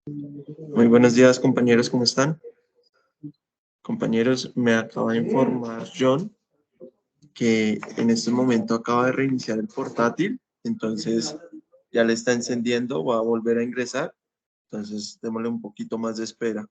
Muy buenos días, compañeros, ¿cómo están? Compañeros, me acaba de informar John que en este momento acaba de reiniciar el portátil, entonces ya le está encendiendo, va a volver a ingresar, entonces démosle un poquito más de espera.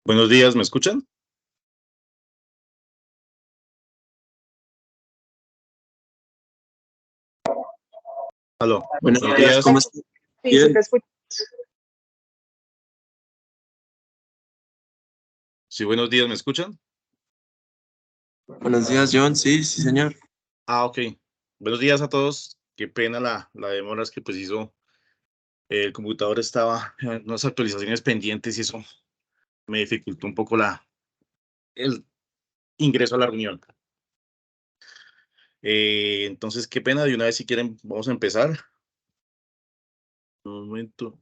Buenos días, ¿me escuchan? Aló, Buenos buenos días, días. ¿cómo estás? Sí, sí Bien, te escucho. Sí, buenos días, ¿me escuchan? buenos días, John. Sí, sí, señor. Ok. Buenos días a todos. Qué pena la demora, es que pues hizo, el computador estaba en unas actualizaciones pendientes y eso me dificultó un poco el ingreso a la reunión. Entonces, qué pena, de una vez si quieren, vamos a empezar. Un momento.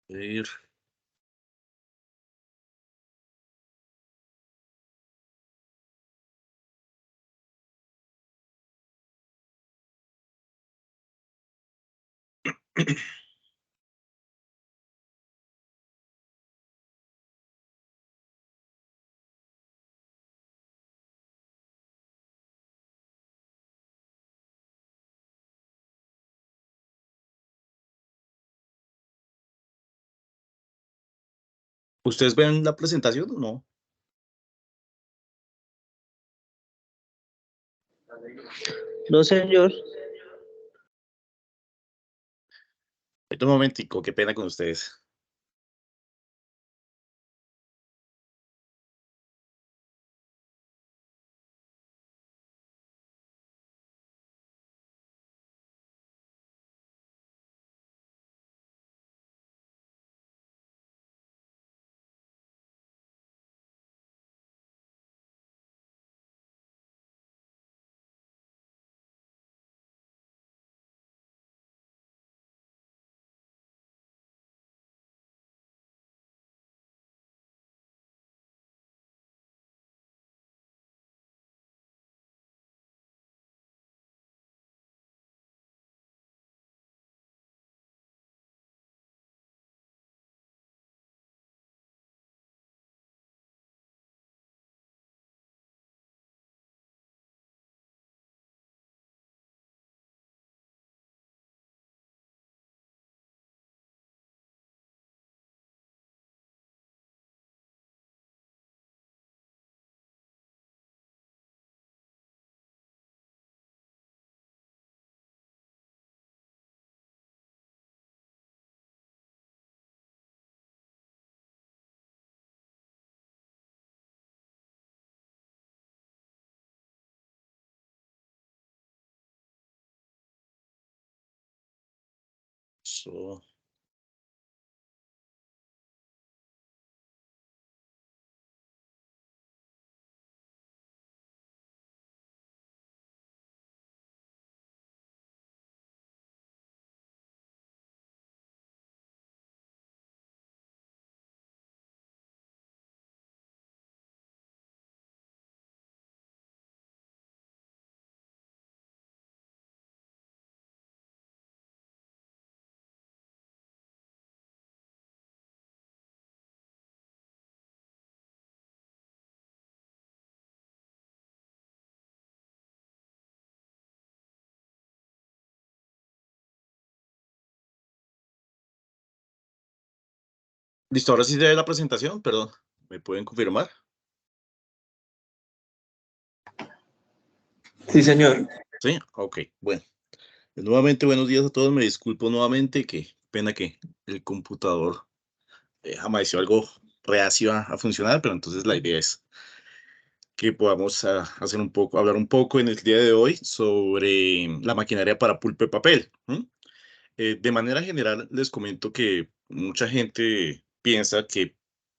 A ver. ¿Ustedes ven la presentación o no? No, señor. Un momentico, qué pena con ustedes. So, listo, ahora sí se ve la presentación, perdón. ¿Me pueden confirmar? Sí, señor. Sí, ok, bueno. Nuevamente, buenos días a todos. Me disculpo nuevamente, que pena que el computador amaneció algo reacio a funcionar, pero entonces la idea es que podamos hacer un poco, hablar un poco en el día de hoy sobre la maquinaria para pulpa y papel. De manera general, les comento que mucha gente piensa que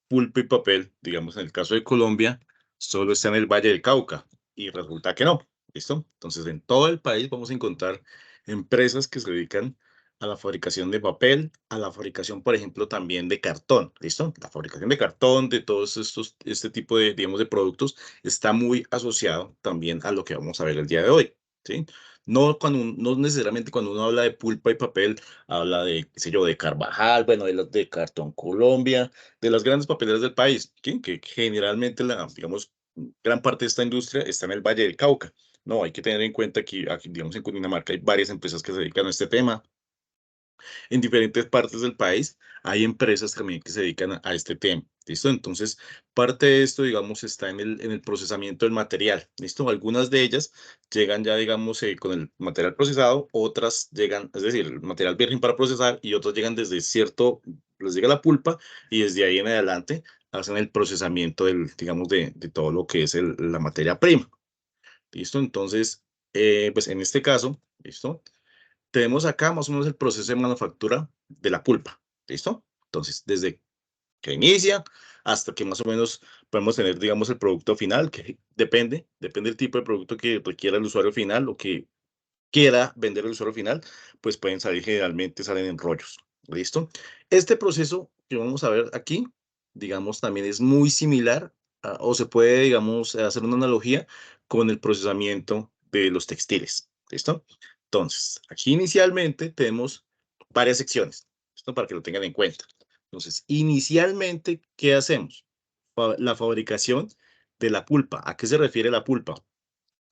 pulpa y papel, digamos en el caso de Colombia, solo está en el Valle del Cauca, y resulta que no. ¿Listo? Entonces, en todo el país vamos a encontrar empresas que se dedican a la fabricación de papel, a la fabricación, por ejemplo, también de cartón. ¿Listo? La fabricación de cartón, de todos estos, este tipo de, digamos, de productos, está muy asociado también a lo que vamos a ver el día de hoy. ¿Sí? No necesariamente cuando uno habla de pulpa y papel, habla de, qué sé yo, de Carvajal, bueno, de las de Cartón Colombia, de las grandes papeleras del país, ¿sí? Que generalmente, digamos, gran parte de esta industria está en el Valle del Cauca. No, hay que tener en cuenta que aquí, digamos, en Cundinamarca hay varias empresas que se dedican a este tema. En diferentes partes del país hay empresas también que se dedican a este tema. ¿Listo? Entonces, parte de esto, digamos, está en el procesamiento del material. ¿Listo? Algunas de ellas llegan ya, digamos, con el material procesado, otras llegan, es decir, el material virgen para procesar, y otras llegan desde cierto, les llega la pulpa, y desde ahí en adelante hacen el procesamiento del, digamos, de todo lo que es la materia prima. ¿Listo? Entonces, pues en este caso, ¿listo? Tenemos acá más o menos el proceso de manufactura de la pulpa. ¿Listo? Entonces, desde que inicia hasta que más o menos podemos tener, digamos, el producto final, que depende del tipo de producto que requiera el usuario final o que quiera vender el usuario final, pues pueden salir, generalmente salen en rollos. ¿Listo? Este proceso que vamos a ver aquí, digamos, también es muy similar o se puede, digamos, hacer una analogía con el procesamiento de los textiles. ¿Listo? Entonces, aquí inicialmente tenemos varias secciones. Esto para que lo tengan en cuenta. Entonces, inicialmente, ¿qué hacemos? La fabricación de la pulpa. ¿A qué se refiere la pulpa?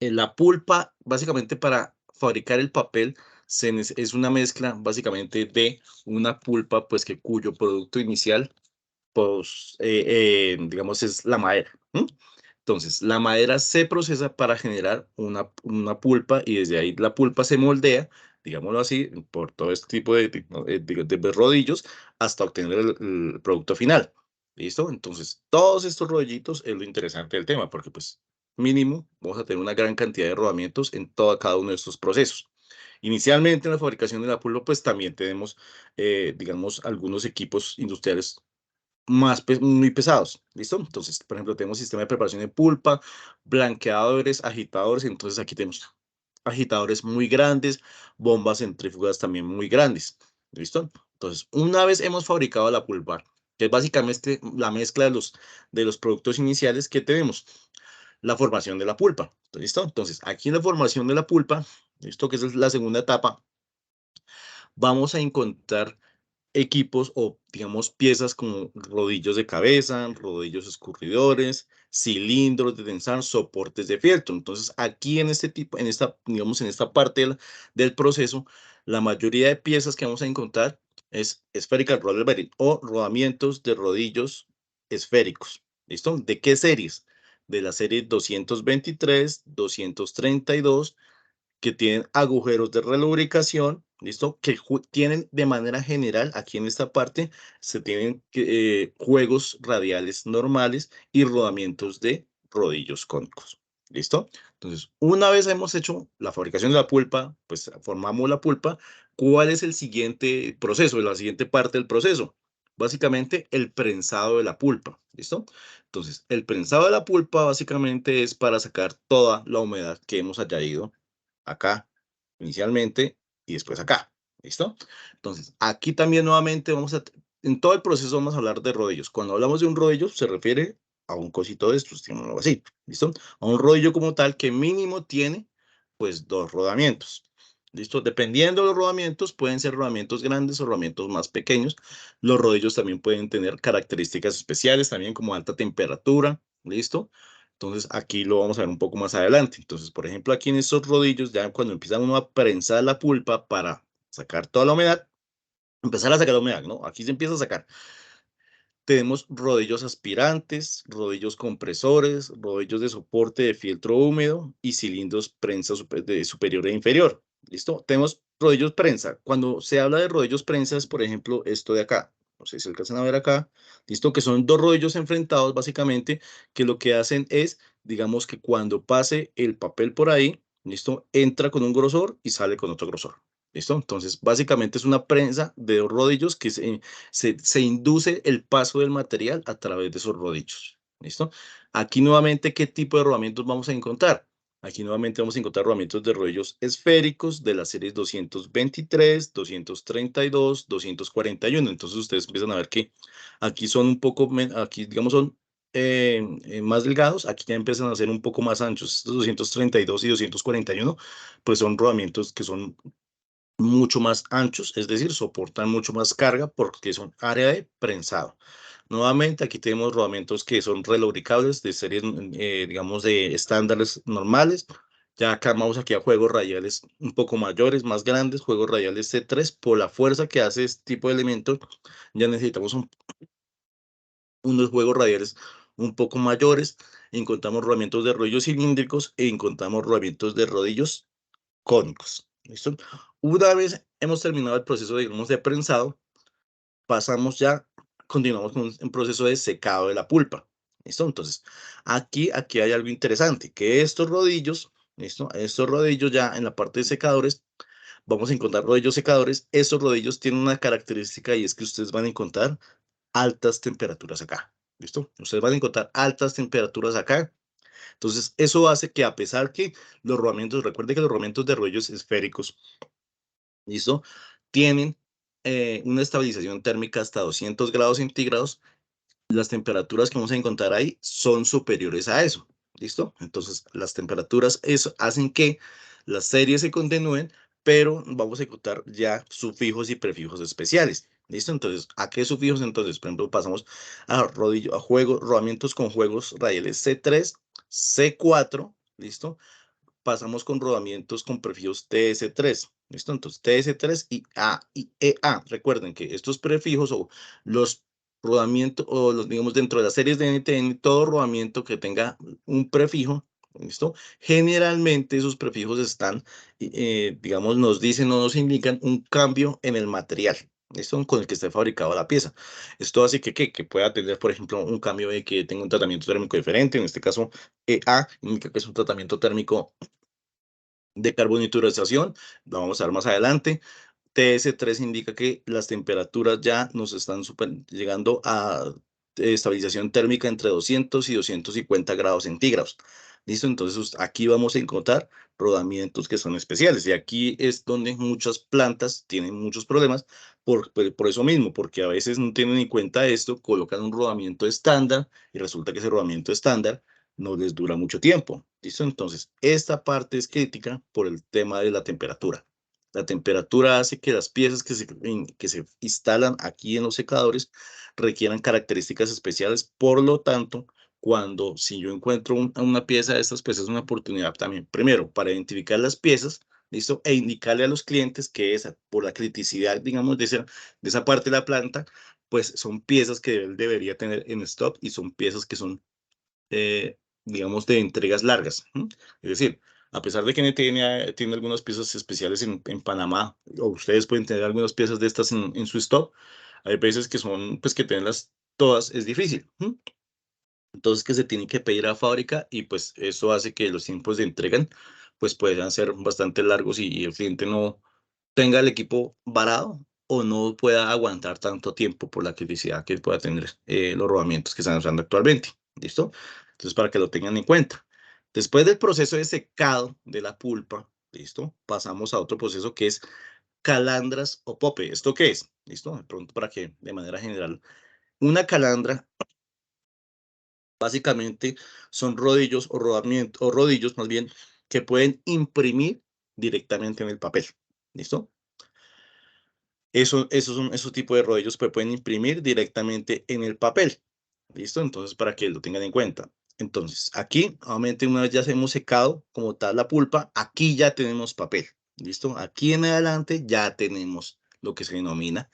La pulpa, básicamente, para fabricar el papel, es una mezcla básicamente de una pulpa, pues que cuyo producto inicial, pues, digamos, es la madera. Entonces, la madera se procesa para generar una pulpa, y desde ahí la pulpa se moldea, digámoslo así, por todo este tipo de rodillos hasta obtener el producto final. ¿Listo? Entonces, todos estos rodillitos es lo interesante del tema, porque pues mínimo vamos a tener una gran cantidad de rodamientos en cada uno de estos procesos. Inicialmente en la fabricación de la pulpa, pues también tenemos, digamos, algunos equipos industriales muy pesados. ¿Listo? Entonces, por ejemplo, tenemos sistema de preparación de pulpa, blanqueadores, agitadores. Entonces, aquí tenemos agitadores muy grandes, bombas centrífugas también muy grandes. ¿Listo? Entonces, una vez hemos fabricado la pulpa, que es básicamente la mezcla de los productos iniciales que tenemos, la formación de la pulpa. ¿Listo? Entonces, aquí en la formación de la pulpa, ¿listo? Que es la segunda etapa, vamos a encontrar equipos o, digamos, piezas como rodillos de cabeza, rodillos escurridores, cilindros de tensar, soportes de fieltro. Entonces, aquí en este tipo, digamos, en esta parte del proceso, la mayoría de piezas que vamos a encontrar es spherical roller bearing o rodamientos de rodillos esféricos. ¿Listo? ¿De qué series? De la serie 223, 232, que tienen agujeros de relubricación, ¿listo? Que tienen de manera general, aquí en esta parte, se tienen juegos radiales normales y rodamientos de rodillos cónicos, ¿listo? Entonces, una vez hemos hecho la fabricación de la pulpa, pues formamos la pulpa. ¿Cuál es el siguiente proceso, la siguiente parte del proceso? Básicamente, el prensado de la pulpa, ¿listo? Entonces, el prensado de la pulpa básicamente es para sacar toda la humedad que hemos añadido acá inicialmente y después acá. ¿Listo? Entonces, aquí también nuevamente en todo el proceso vamos a hablar de rodillos. Cuando hablamos de un rodillo, se refiere a un cosito de estos, algo así. ¿Listo? A un rodillo como tal que mínimo tiene, pues, 2 rodamientos. ¿Listo? Dependiendo de los rodamientos, pueden ser rodamientos grandes o rodamientos más pequeños. Los rodillos también pueden tener características especiales, también como alta temperatura. ¿Listo? Entonces, aquí lo vamos a ver un poco más adelante. Entonces, por ejemplo, aquí en estos rodillos, ya cuando empiezan uno a prensar la pulpa para sacar toda la humedad, empezar a sacar la humedad, ¿no? Aquí se empieza a sacar. Tenemos rodillos aspirantes, rodillos compresores, rodillos de soporte de fieltro húmedo y cilindros prensa de superior e inferior. ¿Listo? Tenemos rodillos prensa. Cuando se habla de rodillos prensa es, por ejemplo, esto de acá. No sé si alcanzan a ver acá. ¿Listo? Que son dos rodillos enfrentados, básicamente, que lo que hacen es, digamos que cuando pase el papel por ahí, ¿listo? Entra con un grosor y sale con otro grosor. ¿Listo? Entonces, básicamente es una prensa de dos rodillos que se induce el paso del material a través de esos rodillos. ¿Listo? Aquí nuevamente, ¿qué tipo de rodamientos vamos a encontrar? Aquí nuevamente vamos a encontrar rodamientos de rodillos esféricos de las series 223, 232, 241. Entonces ustedes empiezan a ver que aquí son un poco, aquí digamos son más delgados, aquí ya empiezan a ser un poco más anchos. Estos 232 y 241, pues son rodamientos que son mucho más anchos, es decir, soportan mucho más carga porque son área de prensado. Nuevamente, aquí tenemos rodamientos que son relubricables de series, digamos, de estándares normales. Ya acá vamos aquí a juegos radiales un poco mayores, más grandes, juegos radiales C3, por la fuerza que hace este tipo de elementos, ya necesitamos unos juegos radiales un poco mayores. Encontramos rodamientos de rodillos cilíndricos e encontramos rodamientos de rodillos cónicos. ¿Listo? Una vez hemos terminado el proceso, digamos, de prensado, continuamos con un proceso de secado de la pulpa. ¿Listo? Entonces, aquí hay algo interesante, que estos rodillos, ¿listo? Estos rodillos ya en la parte de secadores, vamos a encontrar rodillos secadores. Estos rodillos tienen una característica y es que ustedes van a encontrar altas temperaturas acá. ¿Listo? Ustedes van a encontrar altas temperaturas acá. Entonces, eso hace que a pesar que los rodamientos, recuerde que los rodamientos de rodillos esféricos, ¿listo? Tienen una estabilización térmica hasta 200 grados centígrados. Las temperaturas que vamos a encontrar ahí son superiores a eso. ¿Listo? Entonces, las temperaturas eso hacen que las series se continúen, pero vamos a encontrar ya sufijos y prefijos especiales. ¿Listo? Entonces, ¿a qué sufijos? Entonces, por ejemplo, pasamos a rodamientos con juegos radiales C3, C4, ¿listo? Pasamos con rodamientos con prefijos TS3. ¿Listo? Entonces, TS3 y A y EA. Recuerden que estos prefijos o los rodamientos, o los, digamos, dentro de las series de NTN, todo rodamiento que tenga un prefijo, ¿listo? Generalmente esos prefijos están, digamos, nos dicen o nos indican un cambio en el material. ¿Listo? Con el que esté fabricado la pieza. Esto hace que pueda tener, por ejemplo, un cambio de que tenga un tratamiento térmico diferente. En este caso, EA indica que es un tratamiento térmico de carbonitrización, lo vamos a ver más adelante. TS3 indica que las temperaturas ya nos están llegando a estabilización térmica entre 200 y 250 grados centígrados. ¿Listo? Entonces aquí vamos a encontrar rodamientos que son especiales y aquí es donde muchas plantas tienen muchos problemas por eso mismo, porque a veces no tienen en cuenta esto, colocan un rodamiento estándar y resulta que ese rodamiento estándar no les dura mucho tiempo. ¿Listo? Entonces, esta parte es crítica por el tema de la temperatura. La temperatura hace que las piezas que se instalan aquí en los secadores requieran características especiales. Por lo tanto, si yo encuentro una pieza de estas, pues es una oportunidad también, primero, para identificar las piezas, ¿listo? E indicarle a los clientes que por la criticidad, digamos, de esa parte de la planta, pues son piezas que él debería tener en stock y son piezas que son digamos, de entregas largas. Es decir, a pesar de que tiene algunas piezas especiales en Panamá, o ustedes pueden tener algunas piezas de estas en su stock, hay veces que son, pues que tenerlas todas es difícil. Entonces, que se tienen que pedir a fábrica y pues eso hace que los tiempos de entrega pues puedan ser bastante largos y el cliente no tenga el equipo varado o no pueda aguantar tanto tiempo por la criticidad que pueda tener los rodamientos que están usando actualmente. ¿Listo? Entonces, para que lo tengan en cuenta. Después del proceso de secado de la pulpa, ¿listo? Pasamos a otro proceso que es calandras o pope. ¿Esto qué es? ¿Listo? De pronto para que de manera general, una calandra básicamente son rodillos o rodillos más bien que pueden imprimir directamente en el papel. ¿Listo? Esos tipos de rodillos que pueden imprimir directamente en el papel. ¿Listo? Entonces, para que lo tengan en cuenta. Entonces, aquí, nuevamente, una vez ya hemos secado como tal la pulpa, aquí ya tenemos papel. ¿Listo? Aquí en adelante ya tenemos lo que se denomina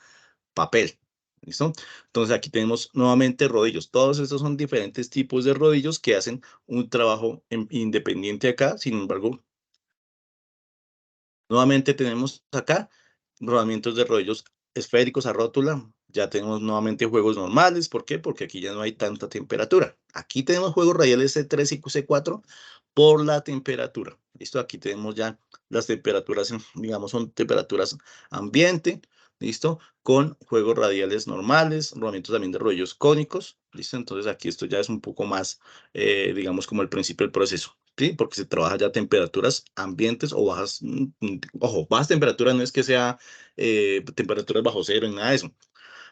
papel. ¿Listo? Entonces aquí tenemos nuevamente rodillos. Todos estos son diferentes tipos de rodillos que hacen un trabajo independiente acá. Sin embargo, nuevamente tenemos acá rodamientos de rodillos esféricos a rótula. Ya tenemos nuevamente juegos normales. ¿Por qué? Porque aquí ya no hay tanta temperatura. Aquí tenemos juegos radiales C3 y C4 por la temperatura. ¿Listo? Aquí tenemos ya las temperaturas, digamos, son temperaturas ambiente. ¿Listo? Con juegos radiales normales, rodamientos también de rodillos cónicos. ¿Listo? Entonces aquí esto ya es un poco más, digamos, como el principio del proceso. ¿Sí? Porque se trabaja ya a temperaturas ambientes o bajas. Ojo, bajas temperaturas no es que sea temperaturas bajo cero ni nada de eso,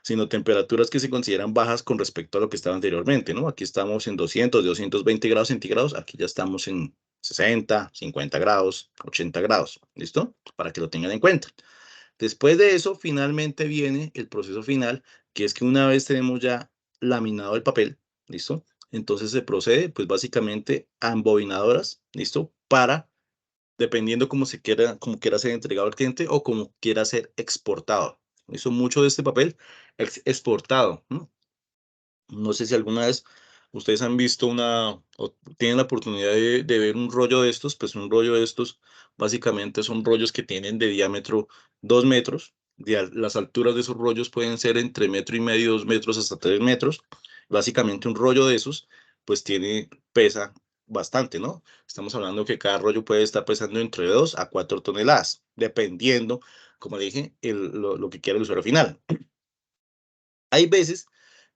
sino temperaturas que se consideran bajas con respecto a lo que estaba anteriormente, ¿no? Aquí estamos en 200, 220 grados centígrados, aquí ya estamos en 60, 50 grados, 80 grados, ¿listo? Para que lo tengan en cuenta. Después de eso, finalmente viene el proceso final, que es que una vez tenemos ya laminado el papel, ¿listo? Entonces se procede, pues básicamente a embobinadoras, ¿listo? Para, dependiendo cómo quiera ser entregado al cliente o cómo quiera ser exportado. Eso mucho de este papel es exportado, ¿no? No sé si alguna vez ustedes han visto o tienen la oportunidad de ver un rollo de estos, pues un rollo de estos básicamente son rollos que tienen de diámetro 2 metros. Las alturas de esos rollos pueden ser entre 1,5 metros, 2 metros hasta 3 metros. Básicamente un rollo de esos pues pesa bastante, ¿no? Estamos hablando que cada rollo puede estar pesando entre 2 a 4 toneladas, dependiendo, como dije, lo que quiera el usuario final. Hay veces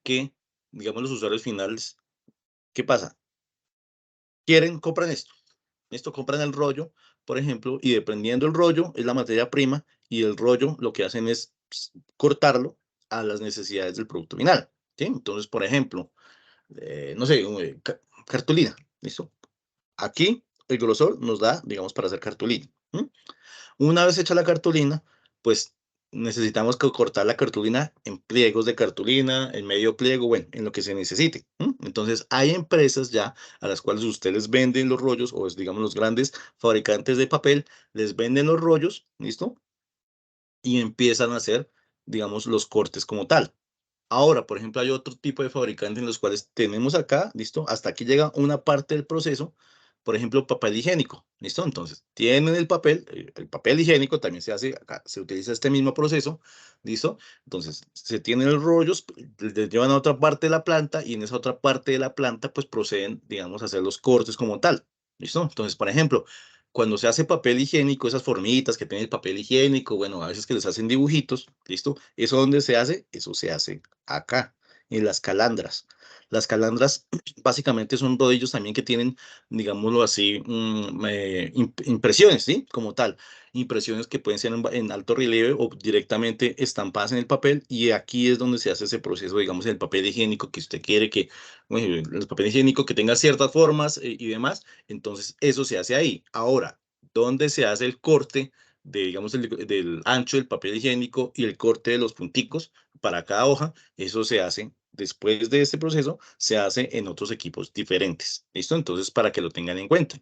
que, digamos, los usuarios finales, ¿qué pasa? Compran esto, compran el rollo, por ejemplo, y dependiendo del rollo, es la materia prima, y el rollo lo que hacen es cortarlo a las necesidades del producto final, ¿sí? Entonces, por ejemplo, no sé, cartulina, ¿listo? Aquí el grosor nos da, digamos, para hacer cartulina. Una vez hecha la cartulina, pues necesitamos cortar la cartulina en pliegos de cartulina, en medio pliego, bueno, en lo que se necesite. Entonces, hay empresas ya a las cuales usted les venden los rollos, o es, digamos, los grandes fabricantes de papel, les venden los rollos, ¿listo? Y empiezan a hacer, digamos, los cortes como tal. Ahora, por ejemplo, hay otro tipo de fabricantes en los cuales tenemos acá, ¿listo? Hasta aquí llega una parte del proceso, por ejemplo, papel higiénico, ¿listo? Entonces, tienen el papel higiénico también se hace acá, se utiliza este mismo proceso, ¿listo? Entonces, se tienen los rollos, les llevan a otra parte de la planta y en esa otra parte de la planta, pues proceden, digamos, a hacer los cortes como tal, ¿listo? Entonces, por ejemplo, cuando se hace papel higiénico, esas formitas que tiene el papel higiénico, bueno, a veces que les hacen dibujitos, ¿listo? ¿Eso dónde se hace? Eso se hace acá, en las calandras. Las calandras básicamente son rodillos también que tienen, digámoslo así, impresiones, ¿sí? Como tal, impresiones que pueden ser en alto relieve o directamente estampadas en el papel, y aquí es donde se hace ese proceso, digamos, en el papel higiénico que usted quiere que, bueno, el papel higiénico que tenga ciertas formas y demás, entonces eso se hace ahí. Ahora, ¿dónde se hace el corte de, digamos, del ancho del papel higiénico y el corte de los punticos para cada hoja? Eso se hace después de este proceso, se hace en otros equipos diferentes. ¿Listo? Entonces, para que lo tengan en cuenta.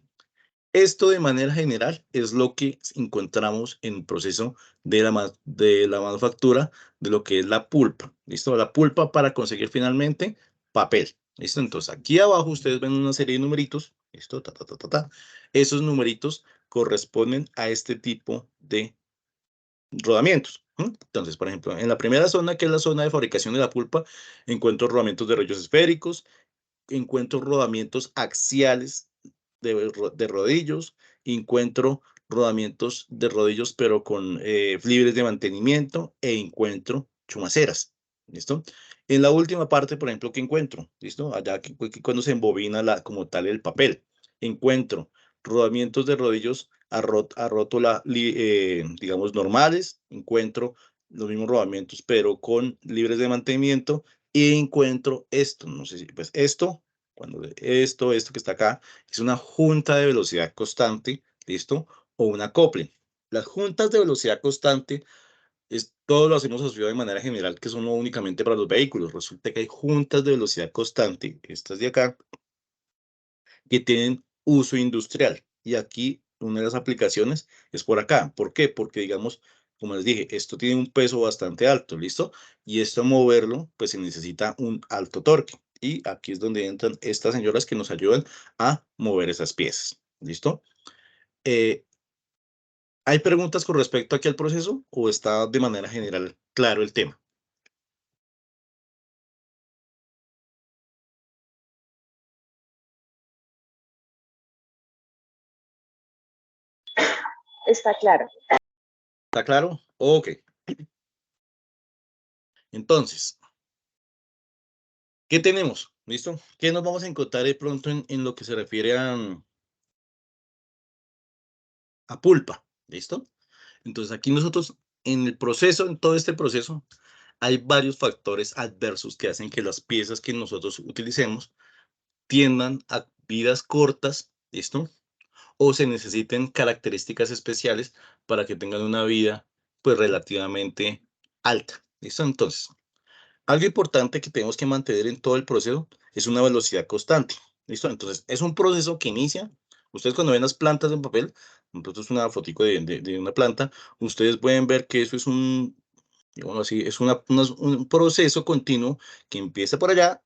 Esto de manera general es lo que encontramos en el proceso de la manufactura de lo que es la pulpa. ¿Listo? La pulpa para conseguir finalmente papel. ¿Listo? Entonces, aquí abajo ustedes ven una serie de numeritos. ¿Listo? Ta, ta, ta, ta, ta. Esos numeritos corresponden a este tipo de rodamientos. Entonces, por ejemplo, en la primera zona, que es la zona de fabricación de la pulpa, encuentro rodamientos de rollos esféricos, encuentro rodamientos axiales de rodillos, encuentro rodamientos de rodillos, pero con libres de mantenimiento, e encuentro chumaceras. ¿Listo? En la última parte, por ejemplo, ¿qué encuentro? ¿Listo? Allá cuando se embobina como tal el papel, encuentro rodamientos de rodillos a rótula, digamos, normales, encuentro los mismos rodamientos, pero con libres de mantenimiento, y encuentro esto, no sé si, pues esto que está acá, es una junta de velocidad constante, ¿listo? O un acople. Las juntas de velocidad constante, todo lo hacemos asociado de manera general, que son no únicamente para los vehículos. Resulta que hay juntas de velocidad constante, estas de acá, que tienen uso industrial. Y aquí una de las aplicaciones es por acá. ¿Por qué? Porque, digamos, como les dije, esto tiene un peso bastante alto, ¿listo? Y esto moverlo, pues se necesita un alto torque. Y aquí es donde entran estas señoras que nos ayudan a mover esas piezas, ¿listo? ¿Hay preguntas con respecto aquí al proceso o está de manera general claro el tema? Está claro. ¿Está claro? Ok. Entonces, ¿qué tenemos? ¿Listo? ¿Qué nos vamos a encontrar de pronto en lo que se refiere a pulpa? ¿Listo? Entonces, aquí nosotros en el proceso, en todo este proceso, hay varios factores adversos que hacen que las piezas que nosotros utilicemos tiendan a vidas cortas, ¿listo? O se necesiten características especiales para que tengan una vida, pues, relativamente alta, ¿listo? Entonces, algo importante que tenemos que mantener en todo el proceso es una velocidad constante, ¿listo? Entonces, es un proceso que inicia, ustedes cuando ven las plantas en papel, entonces una fotico de una planta, ustedes pueden ver que eso es digamos así, es un proceso continuo que empieza por allá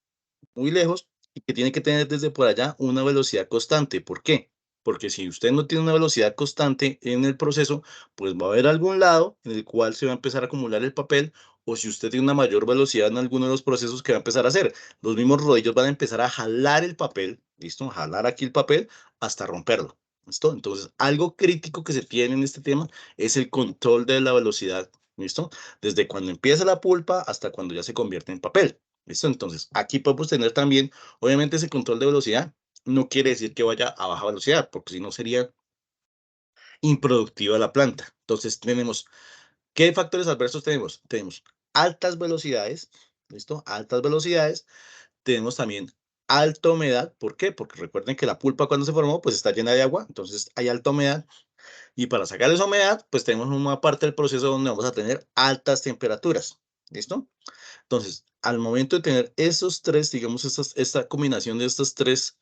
muy lejos y que tiene que tener desde por allá una velocidad constante. ¿Por qué? Porque si usted no tiene una velocidad constante en el proceso, pues va a haber algún lado en el cual se va a empezar a acumular el papel, o si usted tiene una mayor velocidad en alguno de los procesos que va a empezar a hacer, los mismos rodillos van a empezar a jalar el papel, ¿listo? Jalar aquí el papel hasta romperlo. ¿Listo? Entonces, algo crítico que se tiene en este tema es el control de la velocidad, ¿listo? Desde cuando empieza la pulpa hasta cuando ya se convierte en papel. ¿Listo? Entonces, aquí podemos tener también, obviamente, ese control de velocidad. No quiere decir que vaya a baja velocidad, porque si no sería improductiva la planta. Entonces, tenemos, ¿qué factores adversos tenemos? Tenemos altas velocidades, ¿listo? Altas velocidades. Tenemos también alta humedad. ¿Por qué? Porque recuerden que la pulpa cuando se formó, pues está llena de agua, entonces hay alta humedad. Y para sacar esa humedad, pues tenemos una parte del proceso donde vamos a tener altas temperaturas, ¿listo? Entonces, al momento de tener esos tres, digamos, esta combinación de estas tres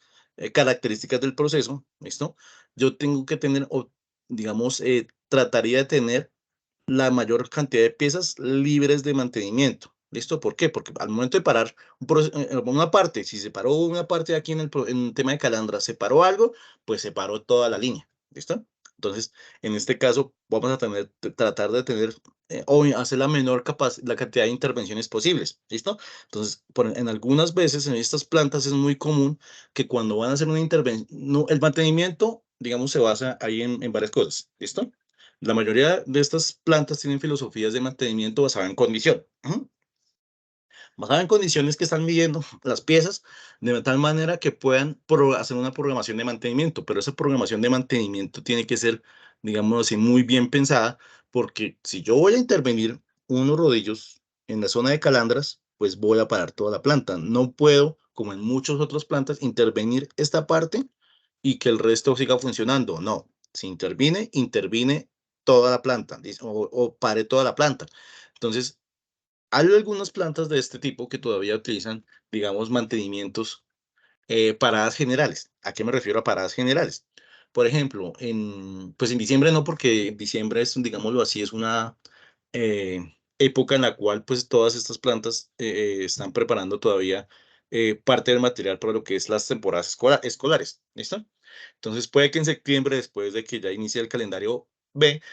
características del proceso, ¿listo? Yo tengo que tener, o digamos, trataría de tener la mayor cantidad de piezas libres de mantenimiento. ¿Listo? ¿Por qué? Porque al momento de parar una parte, si se paró una parte aquí en el tema de calandra, se paró algo, pues se paró toda la línea. ¿Listo? Entonces, en este caso, vamos a tratar de tener o hacer la cantidad de intervenciones posibles. ¿Listo? Entonces, en algunas veces en estas plantas es muy común que cuando van a hacer una intervención, el mantenimiento, digamos, se basa ahí en varias cosas. ¿Listo? La mayoría de estas plantas tienen filosofías de mantenimiento basada en condición. Basada en condiciones que están midiendo las piezas de tal manera que puedan hacer una programación de mantenimiento, pero esa programación de mantenimiento tiene que ser, digamos así, muy bien pensada, porque si yo voy a intervenir unos rodillos en la zona de calandras, pues voy a parar toda la planta. No puedo, como en muchas otras plantas, intervenir esta parte y que el resto siga funcionando. No, si interviene toda la planta o pare toda la planta. Entonces, hay algunas plantas de este tipo que todavía utilizan, digamos, mantenimientos, paradas generales. ¿A qué me refiero a paradas generales? Por ejemplo, pues en diciembre no, porque en diciembre es, digámoslo así, es una época en la cual pues todas estas plantas están preparando todavía parte del material para lo que es las temporadas escolares. ¿Listo? Entonces puede que en septiembre, después de que ya inicie el calendario B,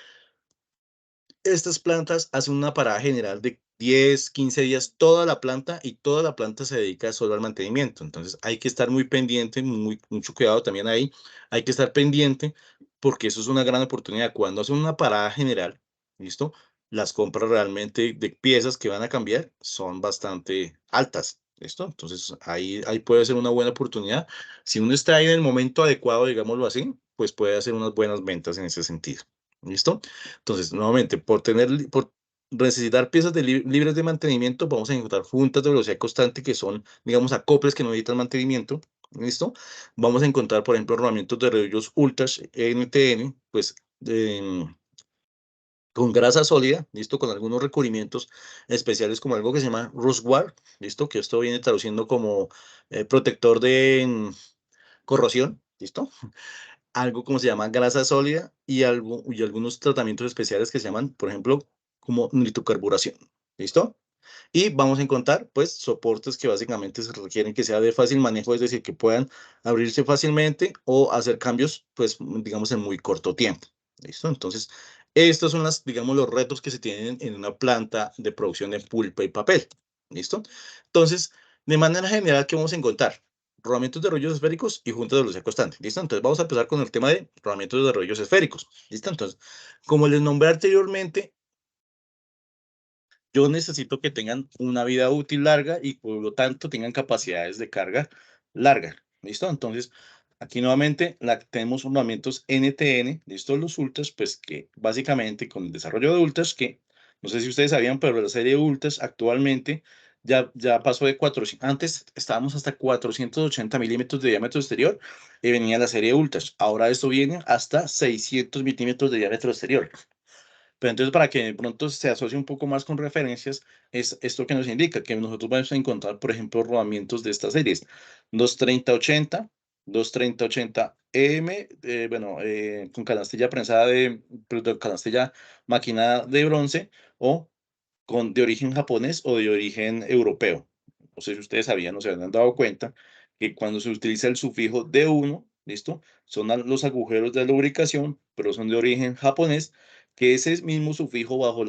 estas plantas hacen una parada general de 10, 15 días, toda la planta, y toda la planta se dedica solo al mantenimiento. Entonces hay que estar muy pendiente, mucho cuidado también ahí. Hay que estar pendiente porque eso es una gran oportunidad. Cuando hacen una parada general, ¿listo? Las compras realmente de piezas que van a cambiar son bastante altas. ¿Listo? Entonces ahí puede ser una buena oportunidad. Si uno está ahí en el momento adecuado, digámoslo así, pues puede hacer unas buenas ventas en ese sentido. ¿Listo? Entonces, nuevamente, por necesitar piezas libres de mantenimiento, vamos a encontrar juntas de velocidad constante que son, digamos, acoples que no necesitan mantenimiento. ¿Listo? Vamos a encontrar, por ejemplo, rodamientos de rodillos Ultrash NTN, pues con grasa sólida, ¿listo? Con algunos recubrimientos especiales como algo que se llama Rust Guard, ¿listo? Que esto viene traduciendo como protector de corrosión, ¿listo? algo como se llama grasa sólida y algunos tratamientos especiales que se llaman, por ejemplo, como nitrocarburación. ¿Listo? Y vamos a encontrar, pues, soportes que básicamente se requieren que sea de fácil manejo, es decir, que puedan abrirse fácilmente o hacer cambios, pues, digamos, en muy corto tiempo. ¿Listo? Entonces, estos son digamos, los retos que se tienen en una planta de producción de pulpa y papel. ¿Listo? Entonces, de manera general, ¿qué vamos a encontrar? Rodamientos de rollos esféricos y juntas de velocidad constante. ¿Listo? Entonces, vamos a empezar con el tema de rodamientos de rollos esféricos. ¿Listo? Entonces, como les nombré anteriormente, yo necesito que tengan una vida útil larga y por lo tanto tengan capacidades de carga larga. ¿Listo? Entonces, aquí nuevamente tenemos rodamientos NTN, ¿listo? Los ultras, pues que básicamente con el desarrollo de ultras, que no sé si ustedes sabían, pero la serie de ultras actualmente ya pasó de 400, antes estábamos hasta 480 milímetros de diámetro exterior y venía la serie de ultras. Ahora esto viene hasta 600 milímetros de diámetro exterior. Pero entonces, para que de pronto se asocie un poco más con referencias, es esto que nos indica que nosotros vamos a encontrar, por ejemplo, rodamientos de estas series: 230-80, 230-80M, bueno, con canastilla prensada perdón, canastilla maquinada de bronce o de origen japonés o de origen europeo. No sé si ustedes sabían o se habían dado cuenta que cuando se utiliza el sufijo D1, ¿listo? Son los agujeros de lubricación, pero son de origen japonés, que ese mismo sufijo bajo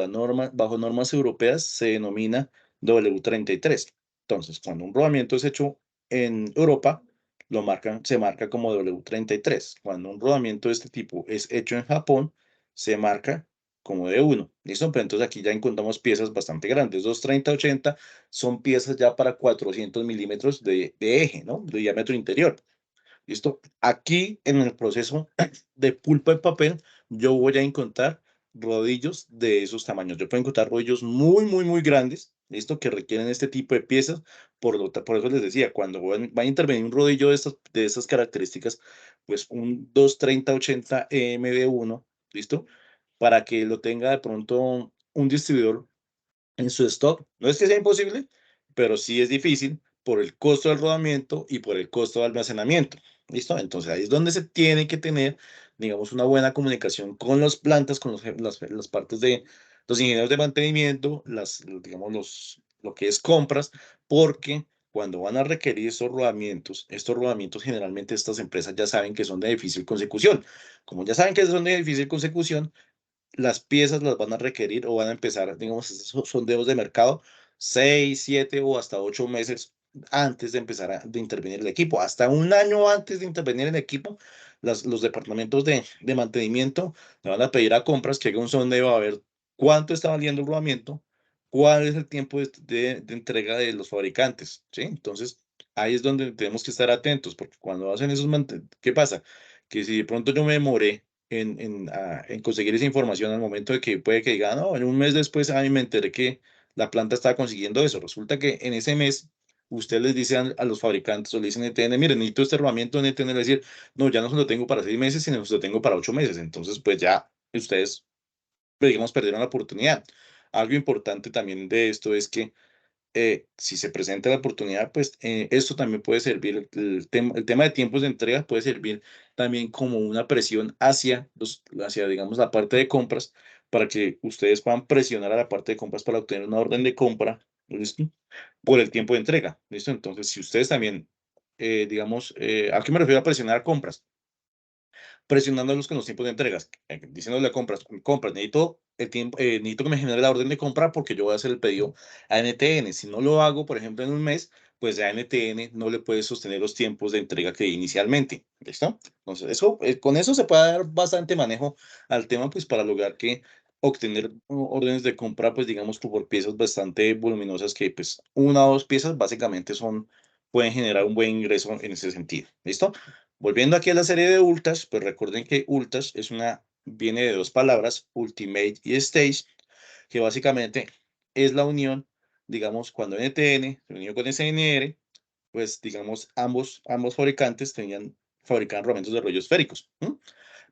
normas europeas se denomina W33. Entonces, cuando un rodamiento es hecho en Europa, se marca como W33. Cuando un rodamiento de este tipo es hecho en Japón, se marca como D1. ¿Listo? Pero entonces aquí ya encontramos piezas bastante grandes. 230-80 son piezas ya para 400 milímetros de eje, ¿no? De diámetro interior. ¿Listo? Aquí en el proceso de pulpa de papel, yo voy a encontrar rodillos de esos tamaños. Yo puedo encontrar rodillos muy, muy, muy grandes, ¿listo? Que requieren este tipo de piezas. Por eso les decía, cuando va a intervenir un rodillo de estas características, pues un 230-80 MD1, ¿listo? Para que lo tenga de pronto un distribuidor en su stock. No es que sea imposible, pero sí es difícil por el costo del rodamiento y por el costo de almacenamiento. ¿Listo? Entonces ahí es donde se tiene que tener, digamos, una buena comunicación con las plantas, con las partes de los ingenieros de mantenimiento, digamos, lo que es compras, porque cuando van a requerir estos rodamientos generalmente estas empresas ya saben que son de difícil consecución. Como ya saben que son de difícil consecución, las piezas las van a requerir o van a empezar, digamos, esos sondeos de mercado 6, 7 o hasta 8 meses antes de empezar de intervenir el equipo. Hasta un año antes de intervenir el equipo, los departamentos de mantenimiento le van a pedir a compras que haga un sondeo a ver cuánto está valiendo el rodamiento, cuál es el tiempo de entrega de los fabricantes, ¿sí? Entonces, ahí es donde tenemos que estar atentos, porque cuando hacen ¿qué pasa? Que si de pronto yo me demoré en conseguir esa información al momento de que puede que diga, no, en un mes después a mí me enteré que la planta estaba consiguiendo eso. Resulta que en ese mes usted les dice a los fabricantes o le dicen NTN, miren, necesito este armamento, NTN le decir, no, ya no se lo tengo para 6 meses, sino se lo tengo para 8 meses. Entonces, pues ya ustedes, pues, digamos, perdieron la oportunidad. Algo importante también de esto es que si se presenta la oportunidad, pues esto también puede servir, el tema de tiempos de entrega puede servir también como una presión hacia, digamos, la parte de compras, para que ustedes puedan presionar a la parte de compras para obtener una orden de compra, ¿listo? Por el tiempo de entrega, ¿listo? Entonces, si ustedes también, digamos, ¿a qué me refiero a presionar compras? Presionándolos con los tiempos de entregas, diciéndole a compras, necesito el tiempo, necesito que me genere la orden de compra porque yo voy a hacer el pedido a NTN. Si no lo hago, por ejemplo, en un mes, pues ya NTN no le puede sostener los tiempos de entrega que di inicialmente. ¿Listo? Entonces, con eso se puede dar bastante manejo al tema, pues para lograr que obtener órdenes de compra, pues digamos, por piezas bastante voluminosas que, pues, una o dos piezas básicamente pueden generar un buen ingreso en ese sentido. ¿Listo? Volviendo aquí a la serie de ultras, pues recuerden que ultras viene de dos palabras, ultimate y stage, que básicamente es la unión, digamos, cuando NTN se unió con SNR, pues digamos, ambos fabricantes fabricaban rodamientos de rollos esféricos.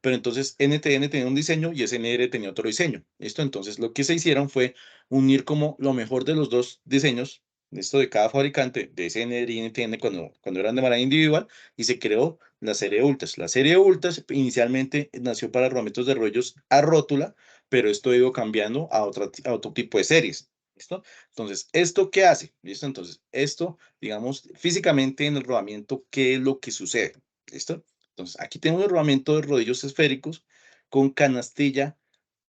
Pero entonces NTN tenía un diseño y SNR tenía otro diseño. ¿Listo? Entonces lo que se hicieron fue unir como lo mejor de los dos diseños, esto de cada fabricante, de SNR y NTN, cuando eran de manera individual, y se creó la serie Ultas. La serie Ultas inicialmente nació para rodamientos de rollos a rótula, pero esto ha ido cambiando a otro tipo de series. ¿Listo? Entonces, ¿esto qué hace? ¿Listo? Entonces, esto, digamos, físicamente en el rodamiento, ¿qué es lo que sucede? ¿Listo? Entonces, aquí tenemos el rodamiento de rodillos esféricos con canastilla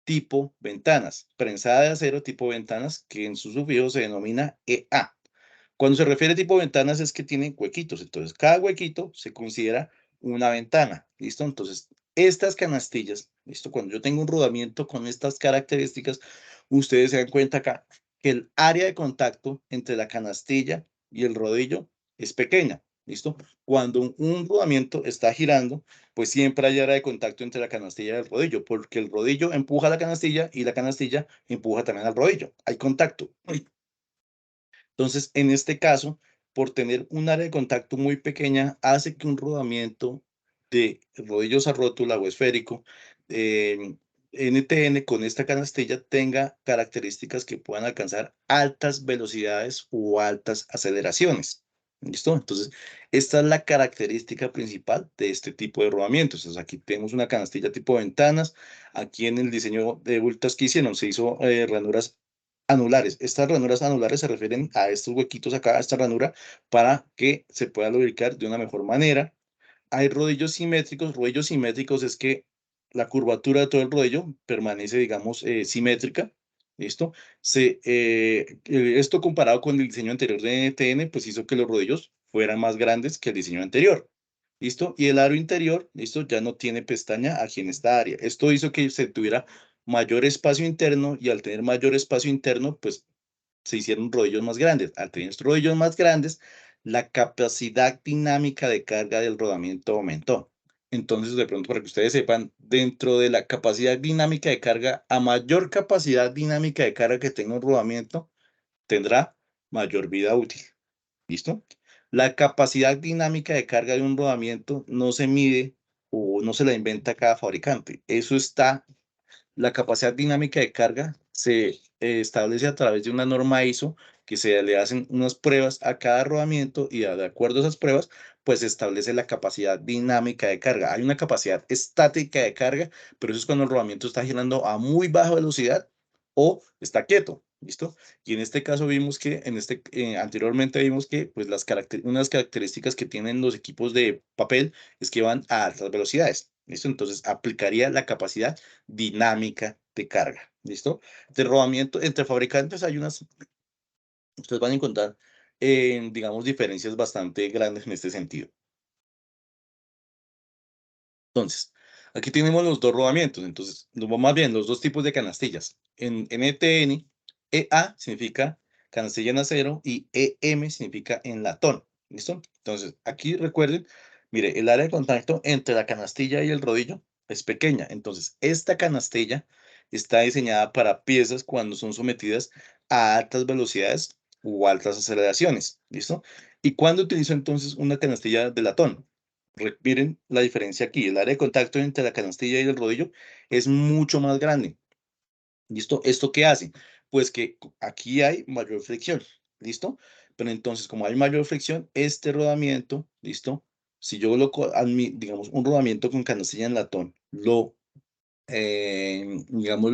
tipo ventanas, prensada de acero tipo ventanas, que en su sufijo se denomina EA. Cuando se refiere a tipo ventanas es que tienen huequitos, entonces cada huequito se considera una ventana, ¿listo? Entonces, estas canastillas, ¿listo? Cuando yo tengo un rodamiento con estas características, ustedes se dan cuenta acá que el área de contacto entre la canastilla y el rodillo es pequeña, ¿listo? Cuando un rodamiento está girando, pues siempre hay área de contacto entre la canastilla y el rodillo, porque el rodillo empuja a la canastilla y la canastilla empuja también al rodillo. Hay contacto. Entonces, en este caso, por tener un área de contacto muy pequeña, hace que un rodamiento de rodillos a rótula o esférico NTN con esta canastilla tenga características que puedan alcanzar altas velocidades o altas aceleraciones. ¿Listo? Entonces, esta es la característica principal de este tipo de rodamientos. Entonces, aquí tenemos una canastilla tipo ventanas. Aquí en el diseño de Ultas que hicieron, se hizo ranuras anulares. Estas ranuras anulares se refieren a estos huequitos acá, a esta ranura, para que se pueda lubricar de una mejor manera. Hay rodillos simétricos. Rodillos simétricos es que la curvatura de todo el rodillo permanece, digamos, simétrica. ¿Listo? Esto comparado con el diseño anterior de NTN, pues hizo que los rodillos fueran más grandes que el diseño anterior. ¿Listo? Y el aro interior, ¿listo? Ya no tiene pestaña aquí en esta área. Esto hizo que se tuviera mayor espacio interno y al tener mayor espacio interno, pues se hicieron rodillos más grandes. Al tener estos rodillos más grandes, la capacidad dinámica de carga del rodamiento aumentó. Entonces, de pronto, para que ustedes sepan, dentro de la capacidad dinámica de carga, a mayor capacidad dinámica de carga que tenga un rodamiento, tendrá mayor vida útil. ¿Listo? La capacidad dinámica de carga de un rodamiento no se mide o no se la inventa cada fabricante. Eso está la capacidad dinámica de carga se establece a través de una norma ISO que se le hacen unas pruebas a cada rodamiento y de acuerdo a esas pruebas, pues se establece la capacidad dinámica de carga. Hay una capacidad estática de carga, pero eso es cuando el rodamiento está girando a muy baja velocidad o está quieto. ¿Listo? Y en este caso vimos que, anteriormente vimos que pues unas características que tienen los equipos de papel es que van a altas velocidades. ¿Listo? Entonces aplicaría la capacidad dinámica de carga. ¿Listo? De rodamiento entre fabricantes hay ustedes van a encontrar, digamos, diferencias bastante grandes en este sentido. Entonces, aquí tenemos los dos rodamientos, entonces, más bien los dos tipos de canastillas. En NTN, EA significa canastilla en acero y EM significa en latón. ¿Listo? Entonces, aquí recuerden, mire, el área de contacto entre la canastilla y el rodillo es pequeña. Entonces, esta canastilla está diseñada para piezas cuando son sometidas a altas velocidades o altas aceleraciones. ¿Listo? ¿Y cuándo utilizo entonces una canastilla de latón? Miren la diferencia aquí. El área de contacto entre la canastilla y el rodillo es mucho más grande. ¿Listo? ¿Esto qué hace? Pues que aquí hay mayor fricción. ¿Listo? Pero entonces, como hay mayor fricción, este rodamiento, ¿listo? Si yo digamos, un rodamiento con canastilla en latón, digamos,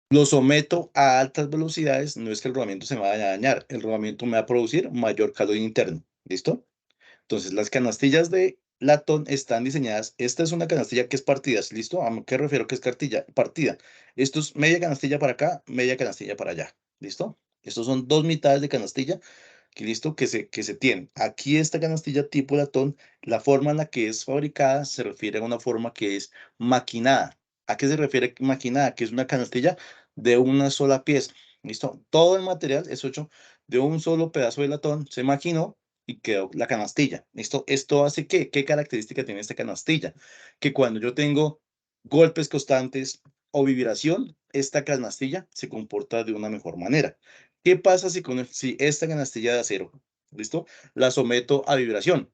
lo someto a altas velocidades, no es que el rodamiento se me vaya a dañar, el rodamiento me va a producir mayor calor interno. ¿Listo? Entonces, las canastillas de latón están diseñadas. Esta es una canastilla que es partida, ¿listo? ¿A qué refiero que es partida? Esto es media canastilla para acá, media canastilla para allá, ¿listo? Estos son dos mitades de canastilla que, ¿listo? Que se tienen. Aquí esta canastilla tipo latón, la forma en la que es fabricada se refiere a una forma que es maquinada. ¿A qué se refiere maquinada? Que es una canastilla de una sola pieza, ¿listo? Todo el material es hecho de un solo pedazo de latón, se maquinó y quedó la canastilla. Esto hace que, ¿qué característica tiene esta canastilla? Que cuando yo tengo golpes constantes o vibración, esta canastilla se comporta de una mejor manera. ¿Qué pasa si esta canastilla de acero, listo, la someto a vibración?